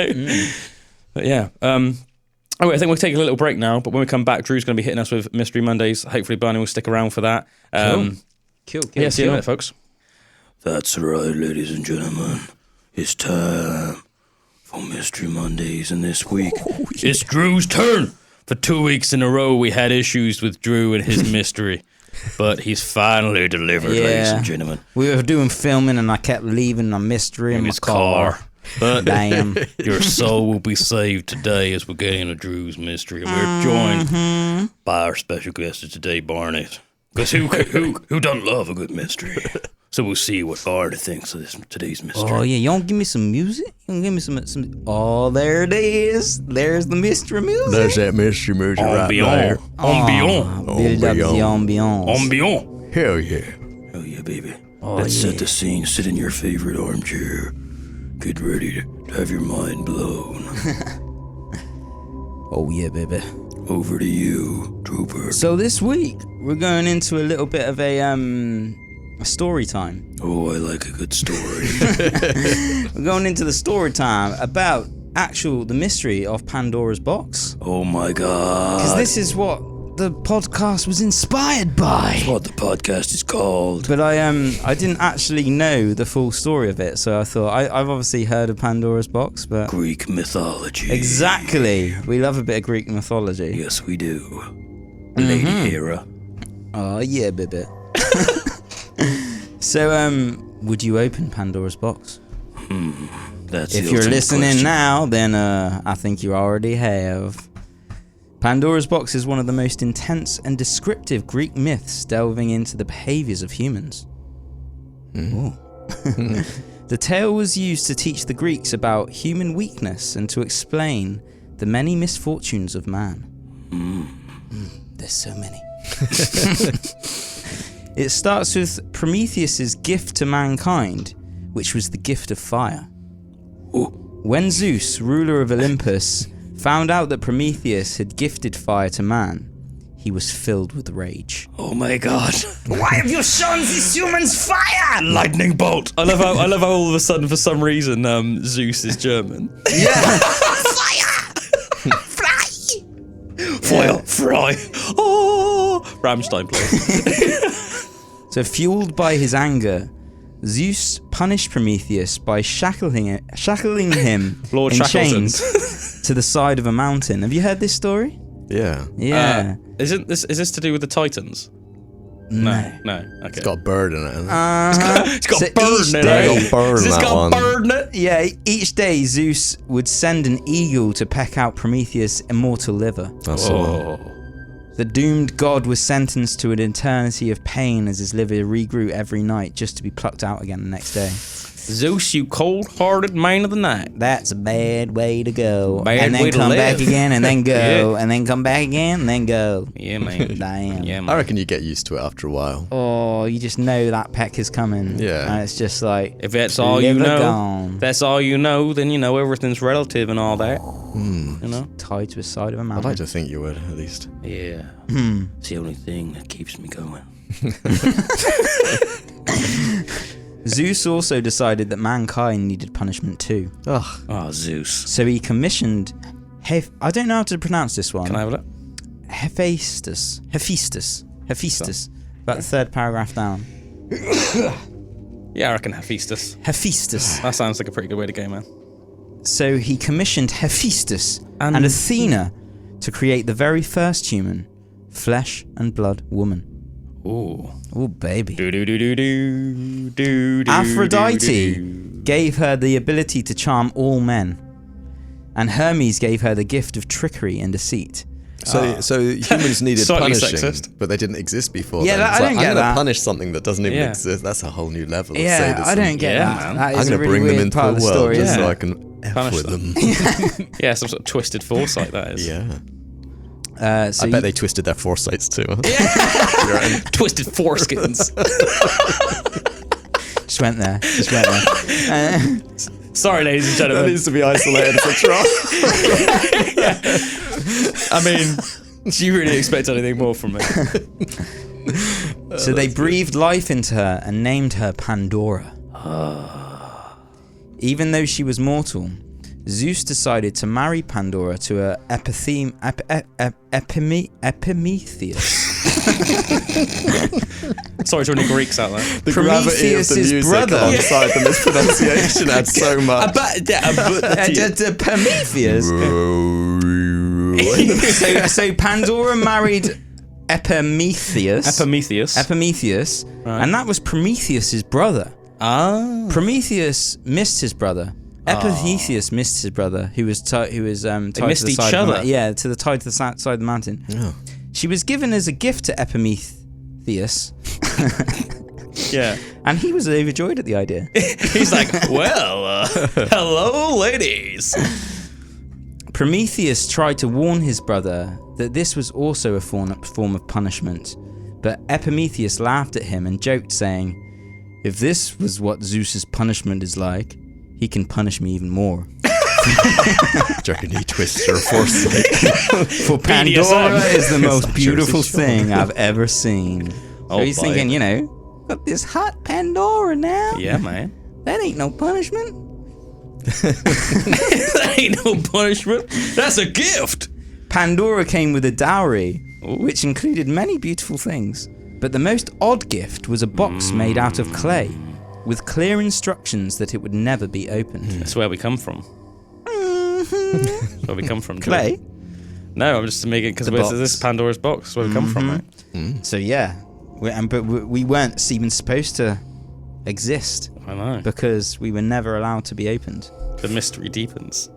But yeah. I think we'll take a little break now, but when we come back, Drew's going to be hitting us with Mystery Mondays. Hopefully Barney will stick around for that. Cool. Yeah, see you in a minute, folks. That's right, ladies and gentlemen. It's time for Mystery Mondays, and this week it's Drew's turn. For 2 weeks in a row, we had issues with Drew and his mystery, but he's finally delivered, ladies and gentlemen. We were doing filming, and I kept leaving my mystery in my his car. But damn, your soul will be saved today as we get into Drew's mystery. And we're joined by our special guest of today, Barney. Because who doesn't love a good mystery? So we'll see what Barney thinks of today's mystery. Oh yeah, you don't give me some music? You don't give me some? Oh, there it is. There's the mystery music. There's that mystery music right there. Ambiance. Build up the ambiance. Ambiance. Hell yeah. Oh yeah, baby. Let's set the scene. Sit in your favorite armchair. Get ready to have your mind blown. Oh yeah, baby. Over to you, Drewpert. So this week we're going into a little bit of a story time. Oh, I like a good story. We're going into the story time about the mystery of Pandora's Box. Oh my God. Because this is what the podcast was inspired by. That's what the podcast is called. But I didn't actually know the full story of it, so I thought I've obviously heard of Pandora's Box, but Greek mythology. Exactly. We love a bit of Greek mythology. Yes, we do. Lady Hera. Oh yeah, baby. So would you open Pandora's Box? That's If the you're ultimate listening question. now, then I think you already have. Pandora's Box is one of the most intense and descriptive Greek myths delving into the behaviors of humans. Ooh. The tale was used to teach the Greeks about human weakness and to explain the many misfortunes of man. There's so many. It starts with Prometheus's gift to mankind, which was the gift of fire. When Zeus, ruler of Olympus, found out that Prometheus had gifted fire to man, he was filled with rage. Oh my God. Why have you shown these humans fire? Lightning bolt. I love how all of a sudden, for some reason, Zeus is German. Yeah. Fire, fry. Oh, Rammstein plays. So fueled by his anger, Zeus punished Prometheus by shackling him Lord in Shackleton. chains to the side of a mountain. Have you heard this story? Yeah. Yeah. Is this to do with the Titans? No. Okay. It's got a bird in it. Hasn't it? It's got So bird each in it. day- It's got bird in It's that got one. bird in it. Yeah, each day Zeus would send an eagle to peck out Prometheus' immortal liver. That's the one. Oh. The doomed god was sentenced to an eternity of pain as his liver regrew every night just to be plucked out again the next day. Zeus, you cold-hearted man of the night. That's a bad way to go. Bad and then way to come back live. again and then go. Yeah. And then come back again and then go. Yeah, man. Damn. Yeah, I man. reckon you get used to it after a while. Oh, you just know that peck is coming. Yeah. And it's just like, If that's all you liver know, gone. that's all you know, then you know everything's relative and all that. You know? Tied to the side of a I'd mountain. like to think you would, at least. Yeah. It's the only thing that keeps me going. Zeus also decided that mankind needed punishment too. Ugh. Oh, Zeus. So he commissioned I don't know how to pronounce this one. Can I have a look? Hephaestus. About the third paragraph down. Yeah, I reckon Hephaestus. Hephaestus. That sounds like a pretty good way to go, man. So he commissioned Hephaestus and Athena to create the very first human, flesh and blood woman. Oh, baby. Do-do-do-do-do. Aphrodite gave her the ability to charm all men, and Hermes gave her the gift of trickery and deceit. So humans needed Slightly punishing, sexist. but they didn't exist before. Yeah, then. I don't get I'm that. gonna punish something that doesn't even Yeah. exist. That's a whole new level. Yeah, of sadism. I don't get Yeah, that. man. That I'm is a gonna really bring them weird into part the of the world story. just yeah. so I can F Punish with them. them. Yeah, some sort of twisted foresight, that is. Yeah. So I bet they twisted their foresights too. Twisted foreskins. just went there. Sorry, ladies and That gentlemen. needs to be isolated for trial. I mean, do you really expect anything more from me? So they breathed life into her and named her Pandora. Even though she was mortal, Zeus decided to marry Pandora to her Epimetheus. Sorry to any Greeks out there. The gravity of the Prometheus's music brother. alongside the mispronunciation adds so much. Prometheus. So Pandora married Epimetheus, and that was Prometheus's brother. Prometheus missed his brother. Epimetheus missed his brother, who was tied to the missed each side of the other? side of the side of the mountain. Oh. She was given as a gift to Epimetheus, Yeah. and he was overjoyed at the idea. He's like, well, hello, ladies. Prometheus tried to warn his brother that this was also a form of punishment, but Epimetheus laughed at him and joked, saying, "If this was what Zeus's punishment is like, he can punish me even more." Do you reckon he twists your foresight? For Pandora BDSM. is the most not beautiful Jersey Shore. thing I've ever seen. So Oh, he's boy. thinking, got this hot Pandora now. Yeah, man. That ain't no punishment. That ain't no punishment. That's a gift. Pandora came with a dowry, which included many beautiful things. But the most odd gift was a box made out of clay, with clear instructions that it would never be opened. That's where we come from. That's where we come from. Clay? No, I'm just making it because The this box. is Pandora's Box. That's where we come from, right? So yeah, but we weren't even supposed to exist I know. because we were never allowed to be opened. The mystery deepens.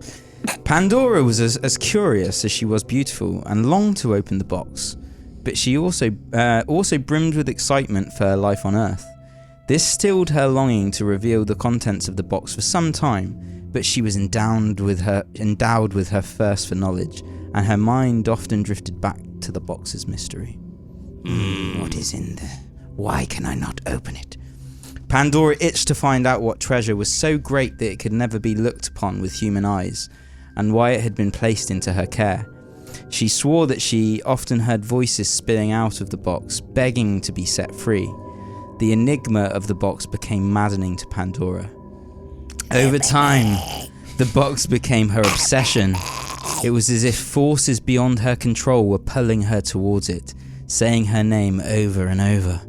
Pandora was as curious as she was beautiful and longed to open the box, but she also brimmed with excitement for her life on Earth. This stilled her longing to reveal the contents of the box for some time, but she was endowed with her thirst for knowledge, and her mind often drifted back to the box's mystery. What is in there? Why can I not open it? Pandora itched to find out what treasure was so great that it could never be looked upon with human eyes, and why it had been placed into her care. She swore that she often heard voices spilling out of the box, begging to be set free. The enigma of the box became maddening to Pandora. Over time, the box became her obsession. It was as if forces beyond her control were pulling her towards it, saying her name over and over.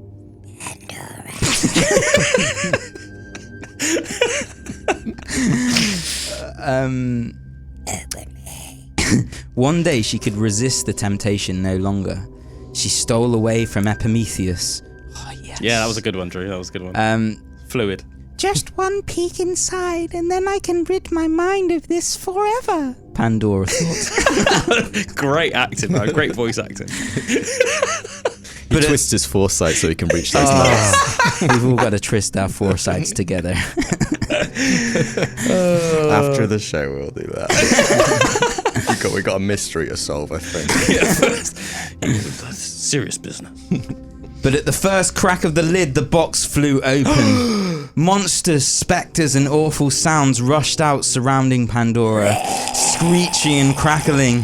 One day she could resist the temptation no longer. She stole away from Epimetheus. Oh, yes. Yeah, that was a good one, Drew. That was a good one. Fluid. Just one peek inside, and then I can rid my mind of this forever, Pandora thought. Great acting, man. Great voice acting. He twists his foresight so he can reach those levels. We've all got to twist our foresights together. After the show, we'll do that. we got a mystery to solve, I think. Serious business. But at the first crack of the lid, the box flew open. Monsters, spectres, and awful sounds rushed out surrounding Pandora, screeching and crackling.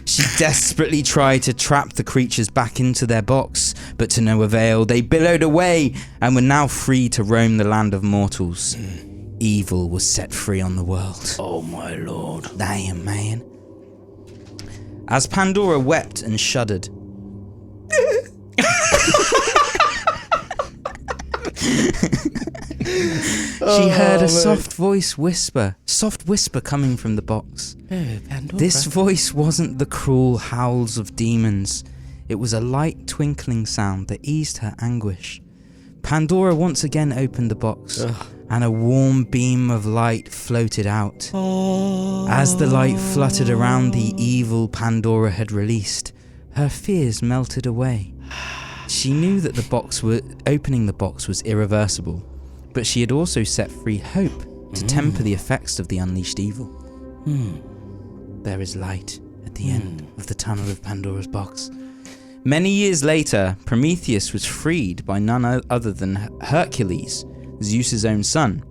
She desperately tried to trap the creatures back into their box, but to no avail. They billowed away and were now free to roam the land of mortals. Evil was set free on the world. Oh, my lord. Damn, man. As Pandora wept and shuddered, she heard a soft whisper coming from the box. This voice wasn't the cruel howls of demons. It was a light twinkling sound that eased her anguish. Pandora once again opened the box, and a warm beam of light floated out. As the light fluttered around the evil Pandora had released, her fears melted away. She knew that opening the box was irreversible, but she had also set free hope to temper the effects of the unleashed evil. There is light at the end of the tunnel of Pandora's Box. Many years later, Prometheus was freed by none other than Hercules, Zeus's own son.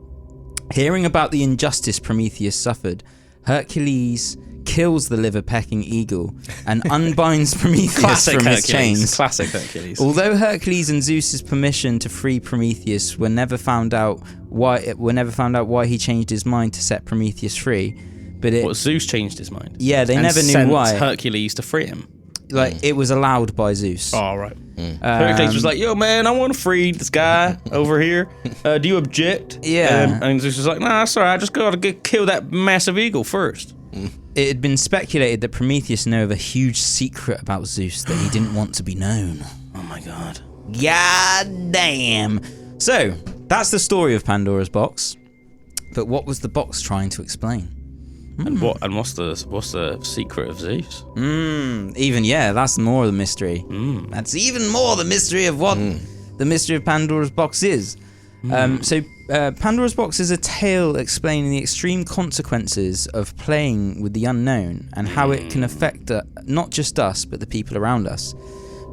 Hearing about the injustice Prometheus suffered, Hercules kills the liver-pecking eagle and unbinds Prometheus from his chains. Classic Hercules. Although Hercules and Zeus's permission to free Prometheus were never found out why he changed his mind to set Prometheus free, but Zeus changed his mind? Yeah, they never knew sent why. Hercules to free him. It was allowed by Zeus. Oh, right. Hercules was like, yo, man, I want to free this guy over here. Do you object? Yeah. And Zeus was like, nah, sorry, I just got to kill that massive eagle first. It had been speculated that Prometheus knew of a huge secret about Zeus that he didn't want to be known. Oh, my God. God damn. So, that's the story of Pandora's Box. But what was the box trying to explain? And what's the secret of Zeus? That's more of the mystery. That's even more the mystery of what the mystery of Pandora's Box is. Pandora's Box is a tale explaining the extreme consequences of playing with the unknown and how it can affect not just us, but the people around us.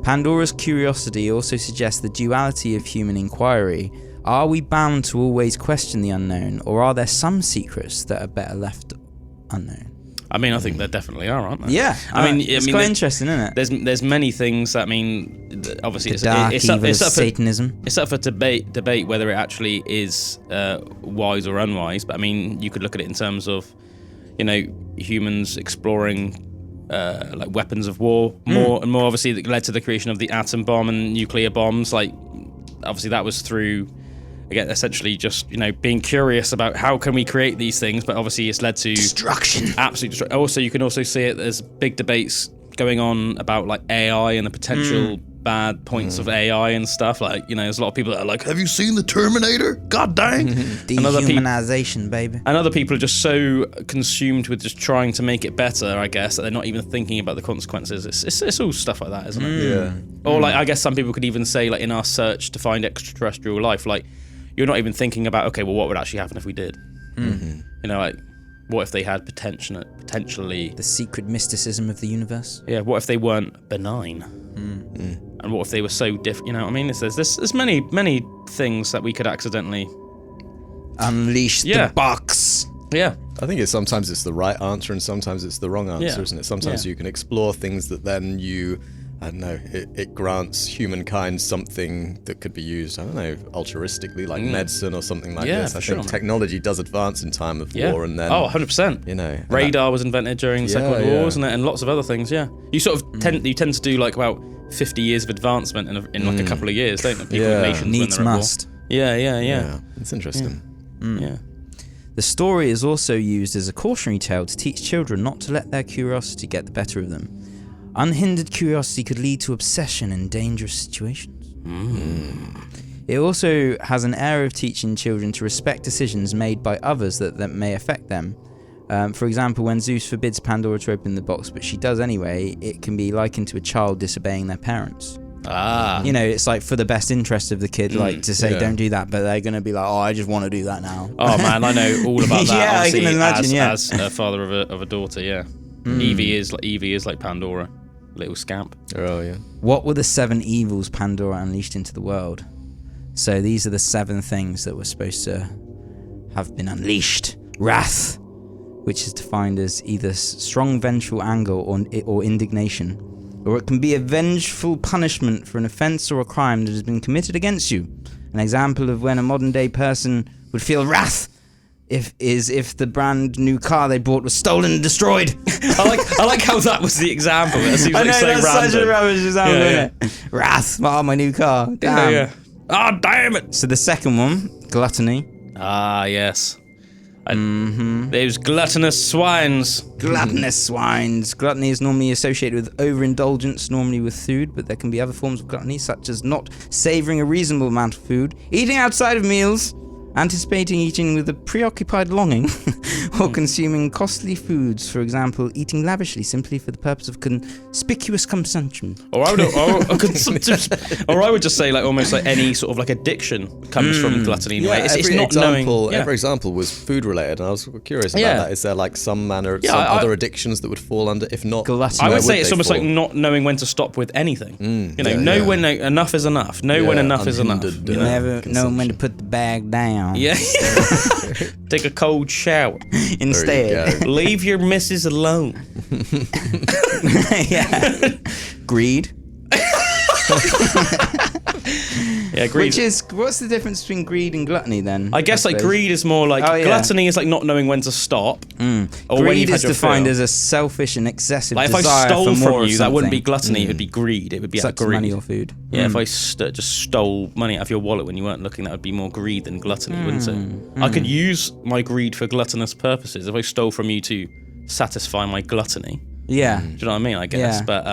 Pandora's curiosity also suggests the duality of human inquiry. Are we bound to always question the unknown, or are there some secrets that are better left unknown? I mean, I think there definitely are, aren't there? Yeah, it's quite interesting, isn't it? There's many things that, I mean, obviously it's up for Satanism. It's up for debate whether it actually is wise or unwise. But I mean, you could look at it in terms of, humans exploring like weapons of war more and more. Obviously, that led to the creation of the atom bomb and nuclear bombs. Like, obviously, that was through, again, essentially just, being curious about how can we create these things, but obviously it's led to destruction. Absolute destruction. Also, you can also see it, there's big debates going on about like AI and the potential bad points of AI and stuff. Like, there's a lot of people that are like, have you seen the Terminator? God dang. Dehumanization, baby. And other people are just so consumed with just trying to make it better, I guess, that they're not even thinking about the consequences. It's all stuff like that, isn't it? Yeah. Or like, I guess some people could even say, like, in our search to find extraterrestrial life, like, you're not even thinking about, okay, well, what would actually happen if we did? Like, what if they had potentially... The secret mysticism of the universe? Yeah, what if they weren't benign? And what if they were so different? You know what I mean? There's many things that we could accidentally... Unleash the box! Yeah. I think sometimes it's the right answer and sometimes it's the wrong answer, isn't it? Sometimes you can explore things that then I don't know, it grants humankind something that could be used, I don't know, altruistically, like medicine or something like this. I think technology does advance in time of war, and then... 100%. Radar was invented during the Second World War, wasn't it? And lots of other things, You sort of tend to do like about 50 years of advancement in like a couple of years, don't you? People, nations, needs must. Yeah. It's interesting. Yeah. The story is also used as a cautionary tale to teach children not to let their curiosity get the better of them. Unhindered curiosity could lead to obsession in dangerous situations. It also has an air of teaching children to respect decisions made by others that may affect them. For example, when Zeus forbids Pandora to open the box, but she does anyway, it can be likened to a child disobeying their parents. It's like for the best interest of the kid, like to say don't do that, but they're going to be like, oh, I just want to do that now. Oh man, I know all about that. Yeah, I can imagine. As a father of a daughter, Evie is like Pandora, little scamp. Oh yeah. What were the 7 evils Pandora unleashed into the world? So these are the 7 things that were supposed to have been unleashed. Wrath, which is defined as either strong vengeful anger or indignation, or it can be a vengeful punishment for an offence or a crime that has been committed against you. An example of when a modern day person would feel wrath if the brand new car they bought was stolen and destroyed. I like how that was the example. That seems I like know, so that's random. such a rubbish example, isn't it? Wrath, my new car. Damn. Oh, damn it. So the second one, gluttony. Ah, yes. Those gluttonous swines. Gluttonous swines. Gluttony is normally associated with overindulgence, normally with food, but there can be other forms of gluttony, such as not savouring a reasonable amount of food, eating outside of meals, anticipating eating with a preoccupied longing, or consuming costly foods, for example, eating lavishly simply for the purpose of conspicuous consumption. Or I would just say like almost like any sort of like addiction comes from gluttony in a way. It's not knowing. Every example was food related, and I was curious about that. Is there like some manner, some other addictions that would fall under? If not, gluttony. I would say it's almost like not knowing when to stop with anything. Know when enough is enough. Know when enough is enough. You never know when to put the bag down. Yeah. Take a cold shower. Instead, leave your missus alone. Yeah. Greed. Yeah, greed. What's the difference between greed and gluttony then? I guess like greed is more like gluttony is like not knowing when to stop. Or greed is defined as a selfish and excessive like desire if I stole for more from you, of that wouldn't be something. gluttony. It would be greed. It would be Such greed. money or food. Yeah, if I just stole money out of your wallet when you weren't looking, that would be more greed than gluttony, wouldn't it? I could use my greed for gluttonous purposes if I stole from you to satisfy my gluttony. Yeah. Do you know what I mean? I guess, Yeah. but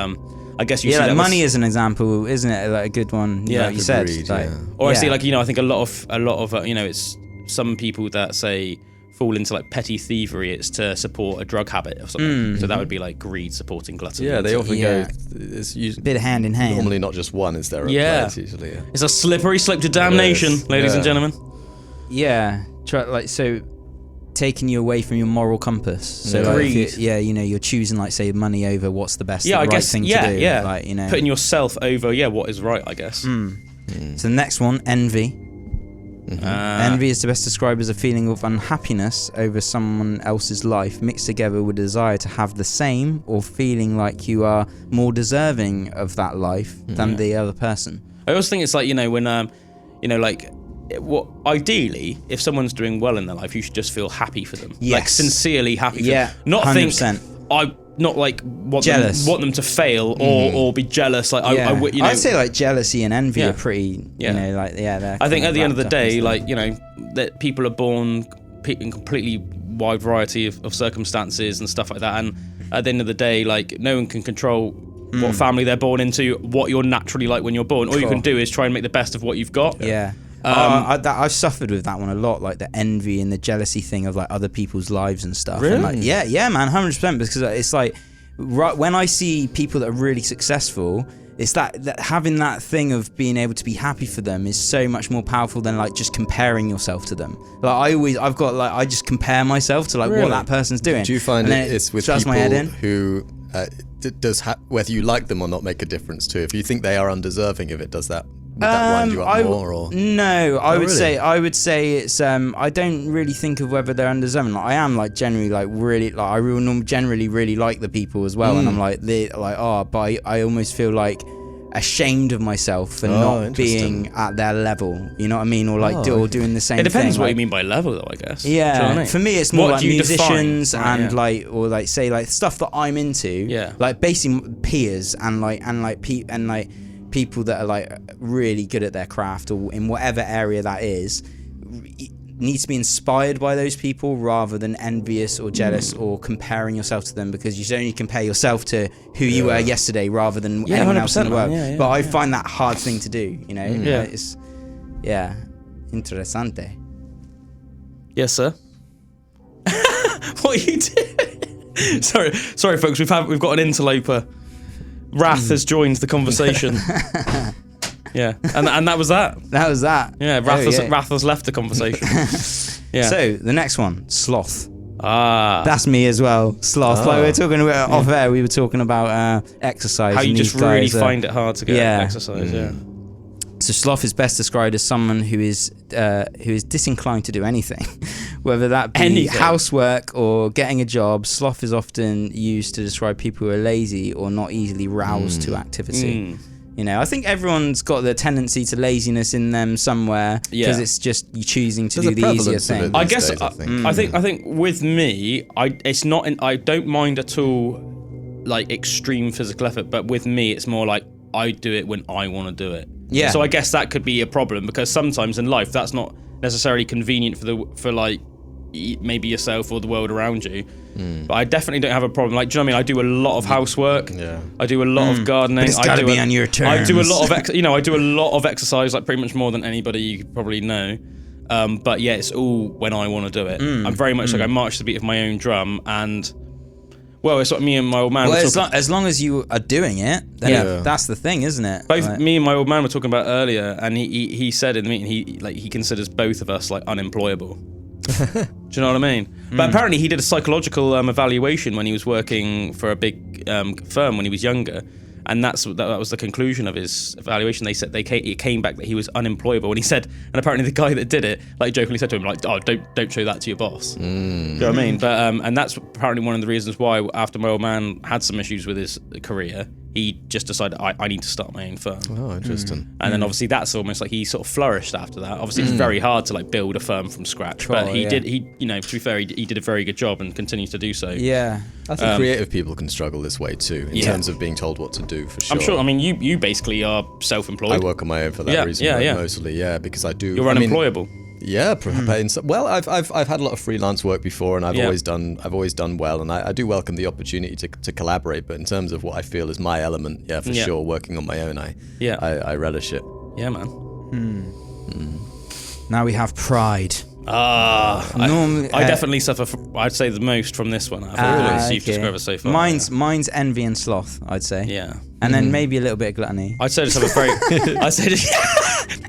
I guess you see like that money is an example, isn't it? Like a good one. Yeah, like you said. Greed, like, Or I see like I think a lot of it's some people that say fall into like petty thievery. It's to support a drug habit or something. So that would be like greed supporting gluttony. Yeah, they often Yeah. go. It's usually bit of hand in hand. normally not just one. Is there? At Yeah. play, it's usually. It's a slippery slope to damnation, It is, ladies and yeah. gentlemen. Yeah. Taking you away from your moral compass. So like, Greed. you're choosing like say money over what's the best, Yeah, the I right guess. thing Yeah, to do. yeah. Like Putting yourself over, what is right, I guess. So the next one, envy. Envy is best described as a feeling of unhappiness over someone else's life, mixed together with a desire to have the same, or feeling like you are more deserving of that life than the other person. I also think it's like when what ideally, if someone's doing well in their life, you should just feel happy for them, like Yes. sincerely happy. Yeah, for them. Not 100%. think I not like want Jealous. want them to fail or be jealous. Like I'd say like jealousy and envy Yeah. are pretty. Yeah. I I think at the end of the day, that people are born in completely wide variety of circumstances and stuff like that, and at the end of the day, like no one can control what family they're born into, what you're naturally like when you're born. All you can do is try and make the best of what you've got. Yeah. I've suffered with that one a lot, like the envy and the jealousy thing of like other people's lives and stuff. Really? And like, yeah, man, 100%. Because it's like when I see people that are really successful, it's that having that thing of being able to be happy for them is so much more powerful than like just comparing yourself to them. Like I just compare myself to like what that person's doing. Do you find it's with throws people my head in? who whether you like them or not make a difference too? If you think they are undeserving of it, would that wind you up more? Or? No, I would really? say it's I don't really think of whether they're undeserving. Like I am like generally like really like I generally really like the people as well, and I'm like but I almost feel like ashamed of myself for not being at their level. You know what I mean? Or like or doing the same thing. It depends what like, you mean by level, though. I guess. Yeah, Do you know what I mean? for me it's more What like do you musicians define? and like or like say like stuff that I'm into. Yeah. Like basically peers and people that are like really good at their craft or in whatever area that is, needs to be inspired by those people rather than envious or jealous or comparing yourself to them, because you should only compare yourself to who you were yesterday rather than anyone else in the world. man. But I find that hard thing to do, you know. Yeah. It's interessante. Yes, sir. What are you doing? Sorry, folks. We've got an interloper. Wrath has joined the conversation. Yeah, and that was that. That was that. Yeah, Wrath has left the conversation. Yeah. So the next one, sloth. Ah, That's me as well. Sloth. Like we were talking about off air. We were talking about exercise. how you and just these really guys are- find it hard to get exercise. Yeah. So sloth is best described as someone who is disinclined to do anything, whether that be Anything. housework or getting a job. Sloth is often used to describe people who are lazy or not easily roused to activity. You know, I think everyone's got the tendency to laziness in them somewhere because it's just you choosing to There's do a the easier prevalence of it thing. these I guess days, I think with me, I don't mind at all like extreme physical effort, but with me it's more like I do it when I want to do it. Yeah. So I guess that could be a problem because sometimes in life that's not necessarily convenient for maybe yourself or the world around you. But I definitely don't have a problem. Like, do you know what I mean? I do a lot of housework. Yeah. I do a lot of gardening. But it's gotta be on your terms. I do a lot of I do a lot of exercise, like pretty much more than anybody you could probably know. But yeah, it's all when I want to do it. I'm very much like I march to the beat of my own drum, and well, it's what me and my old man. Well, as long as you are doing it, then that's the thing, isn't it? Both me and my old man were talking about earlier, and he said in the meeting he considers both of us like unemployable. Do you know what I mean? But apparently he did a psychological evaluation when he was working for a big firm when he was younger, and that was the conclusion of his evaluation. They said it came back that he was unemployable, and he said, and apparently the guy that did it like jokingly said to him like, "Oh, don't show that to your boss." Do you know what I mean? But and that's apparently one of the reasons why after my old man had some issues with his career, he just decided I need to start my own firm. Oh, interesting. And then obviously that's almost like he sort of flourished after that. Obviously it's very hard to like build a firm from scratch, but he did. He to be fair, he did a very good job and continues to do so. Yeah. I think creative people can struggle this way too, in terms of being told what to do, for sure. I'm sure. I mean, you basically are self-employed. I work on my own for that reason, mostly, because I do. You're unemployable. Well, I've had a lot of freelance work before, and I've always done well, and I do welcome the opportunity to collaborate. But in terms of what I feel is my element, for sure, working on my own, I relish it. Yeah, man. Now we have pride. I definitely suffer. I'd say the most from this one. You've described it so far. Mine's envy and sloth, I'd say. Yeah. And then maybe a little bit of gluttony. I'd say just have a very.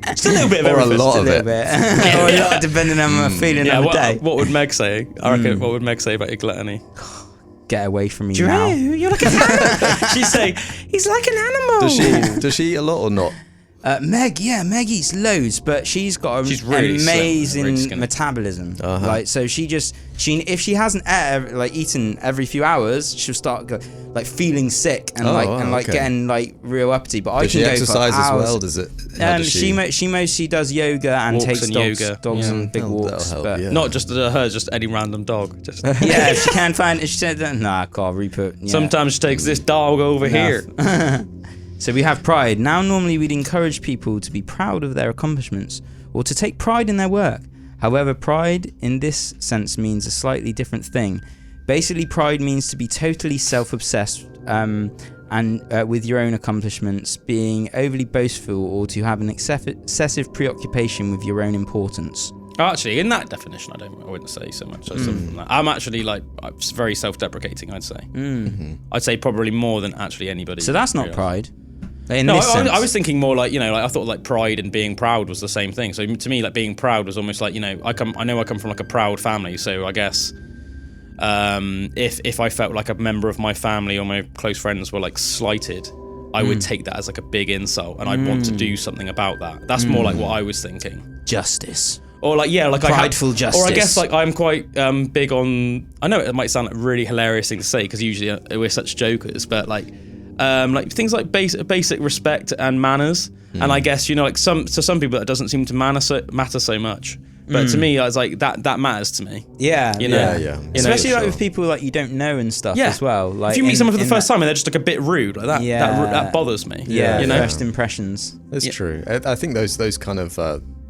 Just a little bit of or everything. a lot of it. Or a lot, depending on my feeling of the day. What would Meg say? I reckon. What would Meg say about your gluttony? Get away from me now. You're like an animal. She's saying he's like an animal. Does she eat a lot or not? Meg eats loads, but she's got She's really amazing slim, really metabolism. Like, so if she hasn't eaten every few hours, she'll start feeling sick and getting real uppity. But Does I can she go exercise for hours. as well? Does it? She mostly does yoga and takes dogs on big walks. Help, but Not just her, just any random dog. Just if she can find it, she said, "Nah, God, Rupert." Yeah. Sometimes she takes this dog over here. So we have pride. Now, normally we'd encourage people to be proud of their accomplishments or to take pride in their work. However, pride in this sense means a slightly different thing. Basically, pride means to be totally self-obsessed and with your own accomplishments, being overly boastful, or to have an excessive preoccupation with your own importance. Actually, in that definition, I wouldn't say so much. I'm actually I'm very self-deprecating, I'd say. I'd say probably more than actually anybody. So that's not pride. I was thinking more I thought pride and being proud was the same thing. So to me, being proud was almost I come from a proud family. So I guess if I felt like a member of my family or my close friends were slighted, I would take that as a big insult, and I'd want to do something about that. That's more what I was thinking. Justice. Or prideful justice. Or I guess I'm quite big on. I know it might sound like a really hilarious thing to say because usually we're such jokers, but things like basic respect and manners. And I guess some people that doesn't seem to matter so much. But to me, it's that matters to me. Yeah, Especially with people you don't know and stuff as well. If you meet someone for the first time and they're just a bit rude, that bothers me. First impressions. It's true. I think those kind of.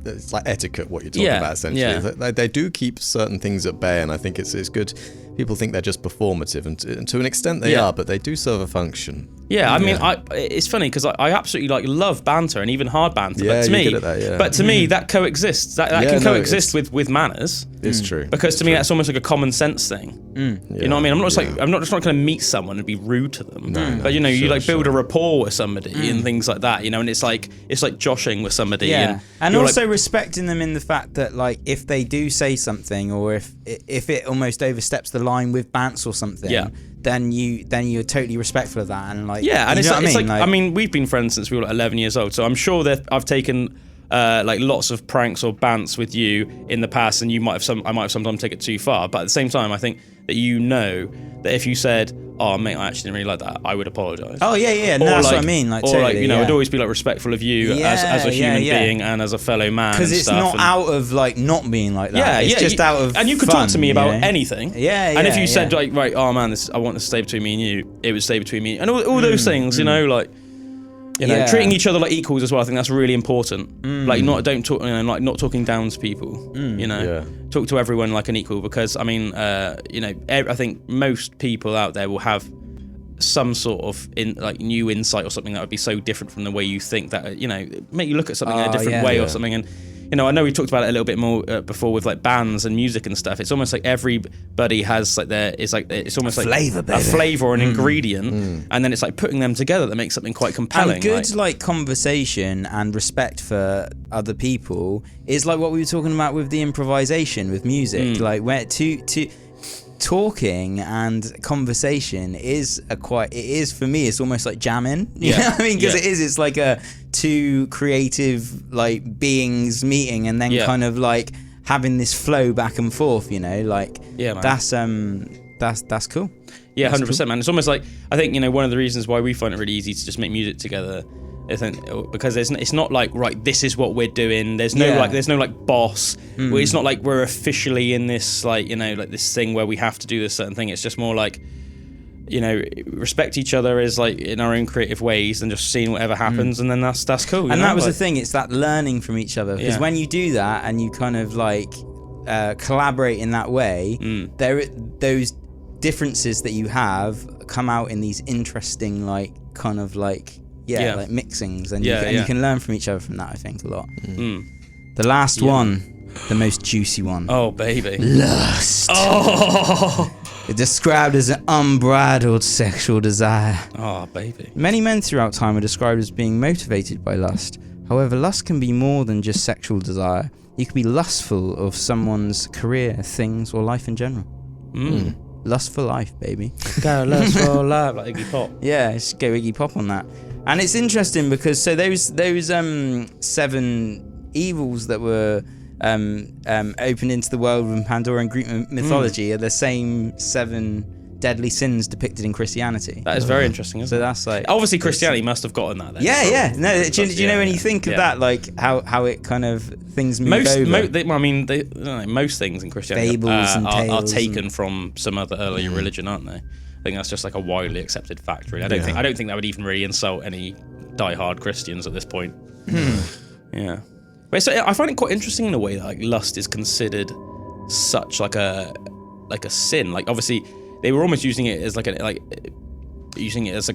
It's like etiquette, what you're talking about, essentially. Yeah. They do keep certain things at bay, and I think it's good. People think they're just performative, and to an extent they are, but they do serve a function. Yeah, I mean, it's funny because I absolutely love banter and even hard banter. Yeah, but to me, you're good at that, but to me, that coexists. That can coexist with manners. It's true. Because to me, that's almost like a common sense thing. You know what I mean? I'm not just not going to meet someone and be rude to them. But you build a rapport with somebody and things like that. And it's like joshing with somebody. Yeah, and also respecting them in the fact that if they do say something, or if it almost oversteps the line with bants or something, then you're totally respectful of that. And and I mean, we've been friends since we were 11 years old, so I'm sure that I've taken lots of pranks or bants with you in the past, and I might have sometimes taken it too far. But at the same time, I think that that if you said, "Oh mate, I actually didn't really like that," I would apologise. Oh yeah, no, that's what I mean. Totally, I'd always be respectful of you as a human being and as a fellow man. Because it's not out of not being like that. It's just out of and you could fun, talk to me about anything. Yeah. And if you said right, oh man, I want to stay between me and you, it would stay between me and all those things. treating each other like equals as well. I think that's really important. Like not talking down to people. Talk to everyone like an equal, because I mean, I think most people out there will have some sort of new insight or something that would be so different from the way you think that make you look at something in a different way or something. And I know we talked about it a little bit more before with like bands and music and stuff. It's almost like everybody has it's almost like a flavor or an ingredient, and then it's like putting them together that makes something quite compelling. And good like conversation and respect for other people is like what we were talking about with the improvisation with music, like where to talking and conversation is for me, it's almost like jamming, you know what I mean, because it's like a two creative like beings meeting and then kind of like having this flow back and forth, that's cool. 100%, man. It's almost like, I think one of the reasons why we find it really easy to just make music together because it's not like, right, this is what we're doing. There's no boss. It's not like we're officially in this like this thing where we have to do this certain thing. It's just more like respect each other is like in our own creative ways and just seeing whatever happens, and then that's cool. And that was the thing. It's that learning from each other, because when you do that and you kind of like collaborate in that way, those differences that you have come out in these interesting like kind of like like mixings, and you can learn from each other from that, I think, a lot. The last one, the most juicy one. Oh baby, lust. It's described as an unbridled sexual desire. Oh baby. Many men throughout time are described as being motivated by lust. However, lust can be more than just sexual desire. You can be lustful of someone's career, things, or life in general. Lust for life, baby. Go lust for life, like Iggy Pop. Yeah, just go Iggy Pop on that. And it's interesting because those 7 evils that were opened into the world in Pandora and Greek mythology are the same 7 deadly sins depicted in Christianity. That is very interesting, isn't it? So that's like, obviously Christianity must have gotten that then. Yeah. No, do you know when you think of that, like how it kind of things move over? Most things in Christianity fables and tales are taken from some other earlier religion, aren't they? I think that's just like a widely accepted fact, really. I don't think that would even really insult any die-hard Christians at this point. Yeah. But so I find it quite interesting in a way that like lust is considered such like a sin. Like obviously they were almost using it as like a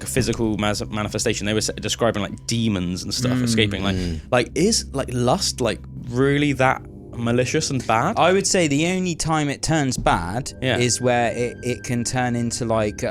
physical manifestation. They were describing like demons and stuff escaping. Like is like lust like really that malicious and bad? I would say the only time it turns bad is where it can turn into like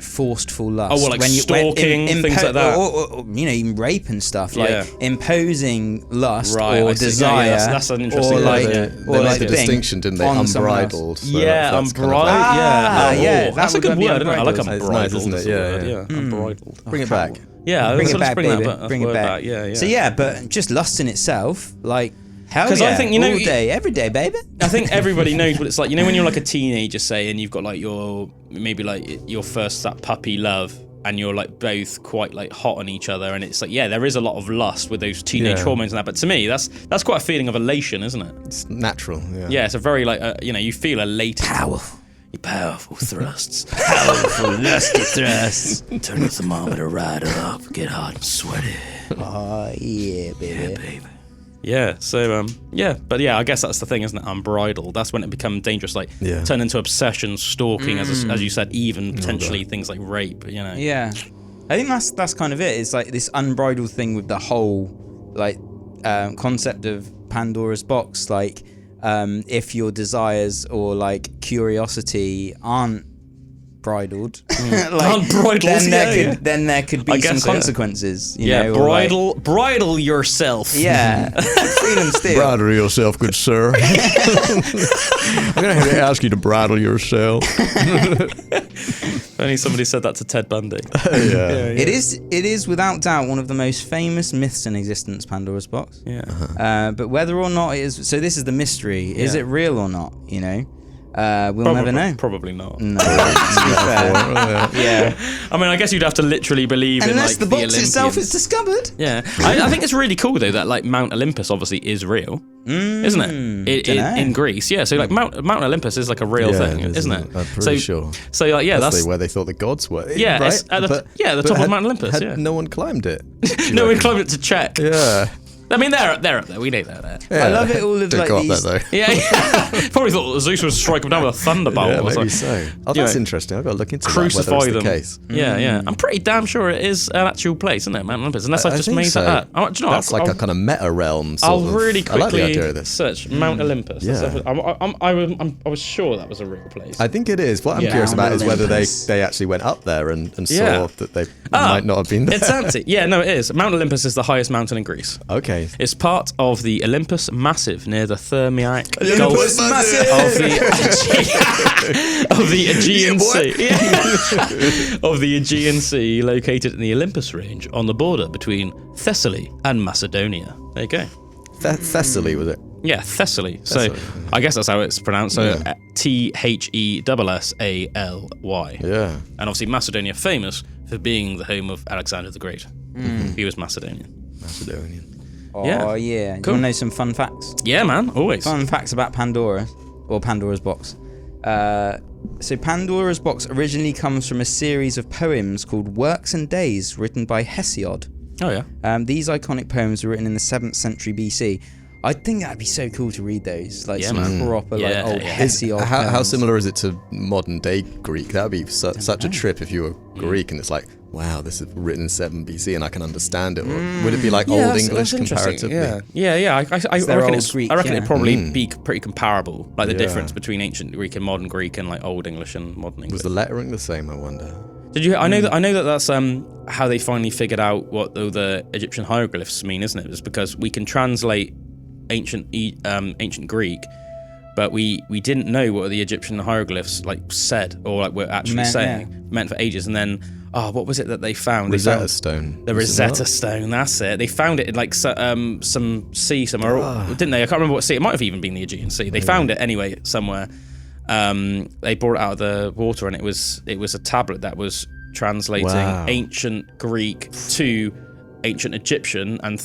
forceful lust. Oh, well, like stalking, things like that. Or even rape and stuff. Like imposing lust or desire. Yeah, that's an interesting or like, they made the distinction, didn't they? Unbridled. Unbridled. That's a good word, isn't it? I like unbridled. It's nice, isn't it? Yeah. Unbridled. Bring it back. Yeah, bring it back, baby. Bring it back. Yeah. So but just lust in itself, like, hell yeah, 'cause I think, all day, every day, baby. I think everybody knows what it's like. When you're like a teenager, say, and you've got like your first that puppy love, and you're like both quite like hot on each other, and it's like there is a lot of lust with those teenage hormones and that. But to me, that's quite a feeling of elation, isn't it? It's natural. Yeah, it's a very like you feel elated. Powerful thrusts. Powerful lusty thrusts. Turn the thermometer right up. Get hot and sweaty. Oh yeah, baby. Yeah, baby. Yeah, so but I guess that's the thing, isn't it? Unbridled. That's when it becomes dangerous, like turn into obsession, stalking, as you said, even potentially things like rape. Yeah, I think that's kind of it. It's like this unbridled thing with the whole like concept of Pandora's box. Like if your desires or like curiosity aren't bridled, then there could be some consequences. Bridle yourself. Yeah, freedom still. Bridle yourself, good sir. I'm gonna have to ask you to bridle yourself. Only somebody said that to Ted Bundy. It is without doubt one of the most famous myths in existence, Pandora's box. Yeah. But whether or not it is, so this is the mystery. Is it real or not? We'll never know. Probably not. No, to be fair. Yeah. I mean, I guess you'd have to literally believe in Unless like the box itself is discovered. Yeah, I think it's really cool though that like Mount Olympus obviously is real, isn't it? In Greece, yeah. So like Mount Olympus is like a real thing, isn't it? I'm pretty sure. So like that's where they thought the gods were. Yeah, right? it's at the top of Mount Olympus. Yeah. No one climbed it. No one climbed it to check. Yeah. I mean, they're up there. We know they're there. Yeah. I love it all of Don't like go these. up there, though. Yeah. Probably thought Zeus would strike them down with a thunderbolt. Yeah, or maybe something. so. Oh, that's interesting. I've got to look into Crucify that, whether them. it's the case. Yeah. I'm pretty damn sure it is an actual place, isn't it, Mount Olympus? Unless I've just think made so. that up. Do you know, That's like a kind of meta realm. I'll really I like the quickly idea of this. search Mount Olympus. Yeah. I was sure that was a real place. I think it is. What I'm Yeah. curious about is whether Olympus. they actually went up there and Yeah. saw that they might not have been there. It's empty. Yeah, no, it is. Mount Olympus is the highest mountain in Greece. Okay. It's part of the Olympus Massive near the Thermiac Gulf Olympus Massive! of the Aegean Yeah, Sea. Yeah. Of the Aegean Sea, located in the Olympus range on the border between Thessaly and Macedonia. There you go. Thessaly, was it? Yeah, Thessaly. So Thessaly. I guess that's how it's pronounced. So Yeah. Thessaly. Yeah. And obviously Macedonia famous for being the home of Alexander the Great. He was Macedonian. Macedonian. Oh Yeah. yeah. Do Cool. you want to know some fun facts? Yeah, man, always. Fun facts about Pandora, or Pandora's Box. So Pandora's Box originally comes from a series of poems called Works and Days, written by Hesiod. Oh yeah. These iconic poems were written in the 7th century BC. I think that'd be so cool to read those, like Yeah, some man. proper Yeah, like old yeah. Hesiod. How poems. similar is it to modern day Greek? That would be such a trip if you were Greek and it's like, wow, this is written in 7 BC and I can understand it. Or would it be like Old English comparatively? Yeah. I their reckon, old Greek, it'd yeah. probably be pretty comparable, like the Yeah. difference between ancient Greek and modern Greek and like Old English and modern English. Was the lettering the same, I wonder? Did you? I know that that's how they finally figured out what the Egyptian hieroglyphs mean, isn't it? It's because we can translate ancient Greek, but we didn't know what the Egyptian hieroglyphs like said or like were actually meant for ages. And then what was it that they found? Rosetta Stone. The Rosetta Stone, that's it. They found it in like some sea somewhere, didn't they? I can't remember what sea. It might have even been the Aegean Sea. They found it anyway somewhere. They brought it out of the water, and it was a tablet that was translating ancient Greek to ancient Egyptian, and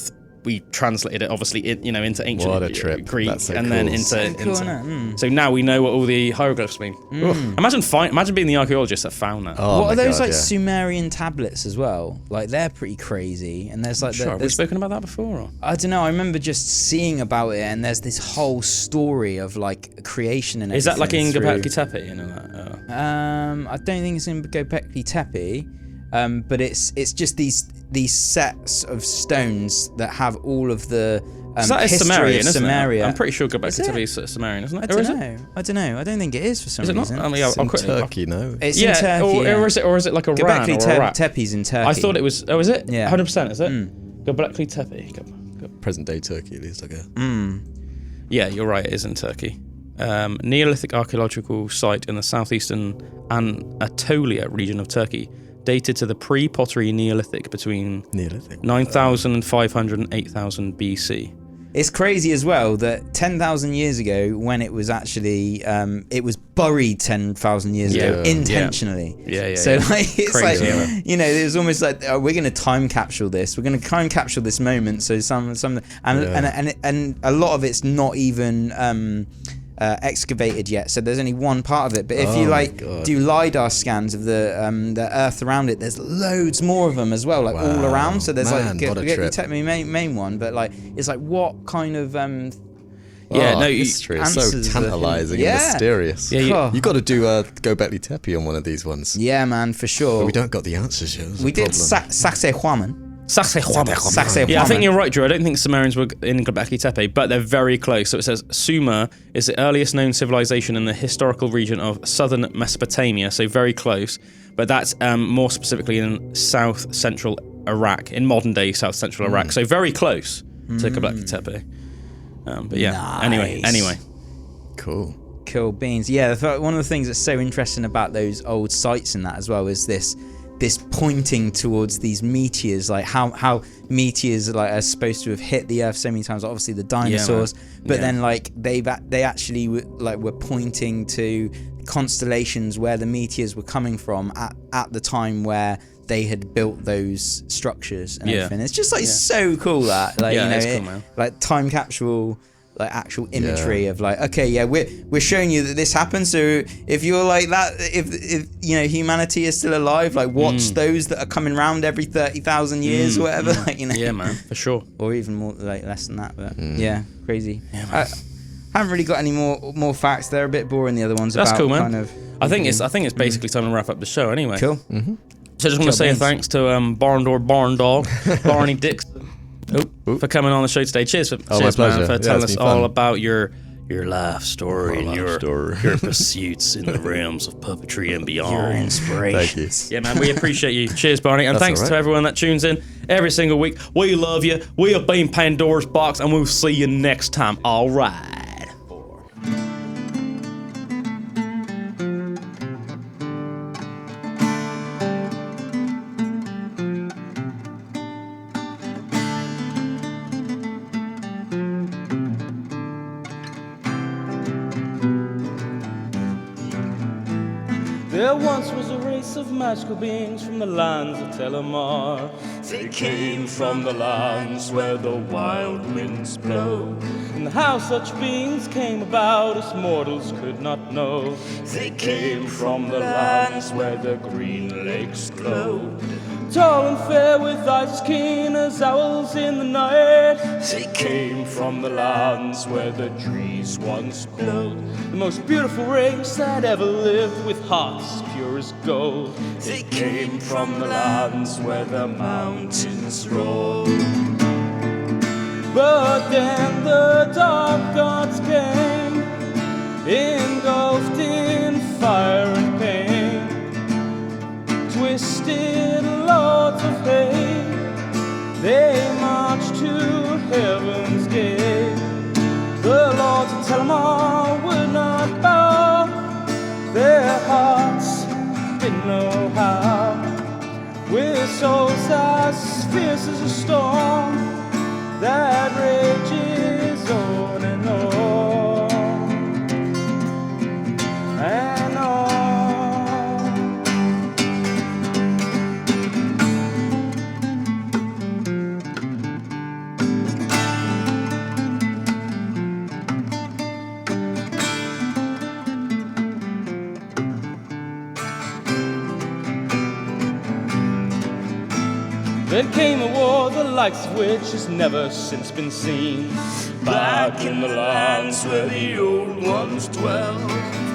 we translated it obviously into ancient What a trip. Greek, That's so and cool. then into so now we know what all the hieroglyphs mean. Imagine being the archaeologists that found that. Oh What are my those God, like yeah. Sumerian tablets as well? Like they're pretty crazy. And there's like Sure, have we there's, spoken about that before? Or? I don't know. I remember just seeing about it, and there's this whole story of like creation and Is that like in everything Göbekli through- Tepe? You know that? I don't think it's in Göbekli Tepe, but it's just these sets of stones that have all of the So that is history Sumerian, of isn't Samaria. it? I'm pretty sure Göbekli Is it? Tepe is Sumerian, isn't it? I Or is don't it? know. I don't know. I don't think it is for some Is it not? reason. I mean, It's I'll in quickly. Turkey, no? It's in Turkey. Or is it like a ran or a Göbekli rat? Tepe's in Turkey. I thought it was. Oh, is it? Yeah. 100%. Is it? Göbekli Tepe. Present day Turkey, at least, I guess. Yeah, you're right. It is in Turkey. Neolithic archaeological site in the southeastern Anatolia region of Turkey, dated to the pre-pottery Neolithic between Neolithic. 9,500 and 8,000 BC. It's crazy as well that 10,000 years ago, when it was actually, it was buried 10,000 years ago Yeah. intentionally. Yeah. So like, it's Crazy, like, yeah. it was almost like we're going to time capsule this. We're going to time capsule this moment. So and a lot of it's not even excavated yet. So there's only one part of it. But if you do LiDAR scans of the Earth around it, there's loads more of them as well, like all around. So there's Man, what a like trip. technically main one, but like it's like what kind of history is so answers are tantalising hidden. and Yeah. mysterious. Yeah, Oh. You got to do Göbekli Tepe on one of these ones. Yeah, man, for sure. But we don't got the answers yet. We did Sacsayhuaman. Sacsayhuaman. Yeah, I think you're right, Drew. I don't think Sumerians were in Göbekli Tepe, but they're very close. So it says Sumer is the earliest known civilization in the historical region of southern Mesopotamia, so very close. But that's more specifically in south-central Iraq, in modern-day south-central Iraq. So very close to Göbekli Tepe. But yeah, Nice. anyway. Cool. Cool beans. Yeah, one of the things that's so interesting about those old sites and that as well is this this pointing towards these meteors, like how meteors like are supposed to have hit the Earth so many times. Obviously the dinosaurs, but then like they actually were pointing to constellations where the meteors were coming from at the time where they had built those structures and everything. It's just like so cool that like it's cool, man. Like time capsule, like actual imagery of like, okay, we're showing you that this happened, so if you're like that, if you know humanity is still alive, like watch those that are coming round every 30,000 years or whatever, like, you know. Yeah, man, for sure. Or even more, like less than that, but crazy. Yeah, man. I haven't really got any more facts. They're a bit boring, the other ones. That's about cool, man. Kind of, I think it's basically time to wrap up the show anyway. Cool. So I just want to say thanks to Barn Dog, Barney Dixon, for coming on the show today. Cheers, my man, pleasure. for telling us it's been all fun. about your life story and your pursuits in the realms of puppetry and beyond. Your inspiration. Thank you. Yeah, man, we appreciate you. Cheers, Barney. And thanks all right. to everyone that tunes in every single week. We love you. We have been Pandora's Box, and we'll see you next time. All right. There once was a race of magical beings from the lands of Telemar. They came from the lands where the wild winds blow. And how such beings came about us mortals could not know. They came from the lands where the green lakes glow. Tall and fair with eyes as keen as owls in the night. They came from the lands where the trees once glowed. The most beautiful race that ever lived with hearts pure as gold. They came from the lands where the mountains roll. But then the dark gods came, engulfed in fire and pain, twisted lords of hate. They marched to heaven's gate. The lords of Telemar would not bow. Their hearts didn't know how. With souls as fierce as a storm that rages on and on and on. There came a war, the likes of which has never since been seen. Back in the lands where the old ones dwell,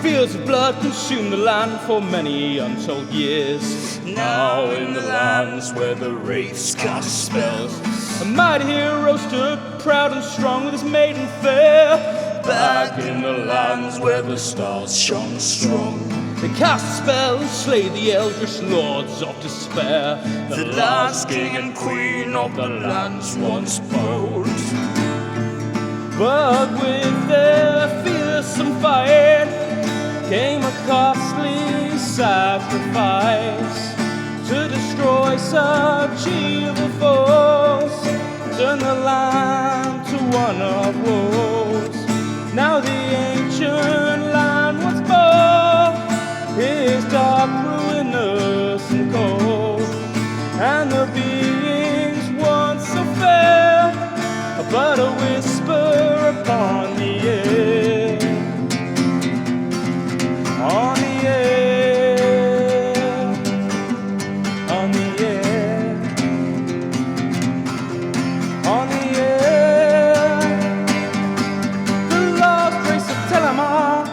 fields of blood consumed the land for many untold years. Now in the lands where the wraiths cast spells, a mighty hero stood proud and strong with his maiden fair. Back in the lands where the stars shone strong, they cast a spell and slay the eldritch lords of despair. The last king and queen of the lands once bold. But with their fearsome fight came a costly sacrifice to destroy such evil foes, turn the land to one of woes. Now the ancient land once more is dark, ruinous and cold, and the beings once so fair are but a whisper upon the air, on the air, on the air, on the air. The lost race of Telemar.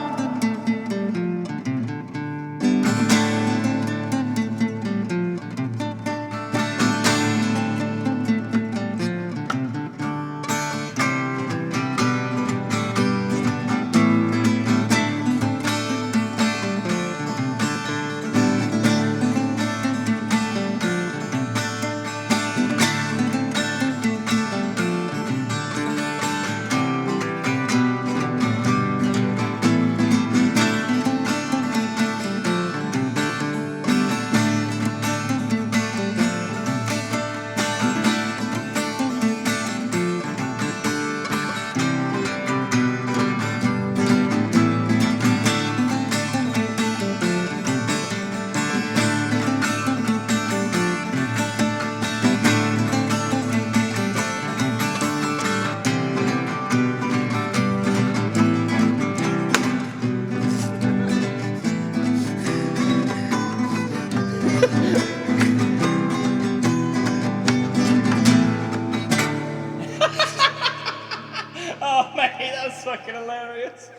Oh, mate, that's fucking hilarious.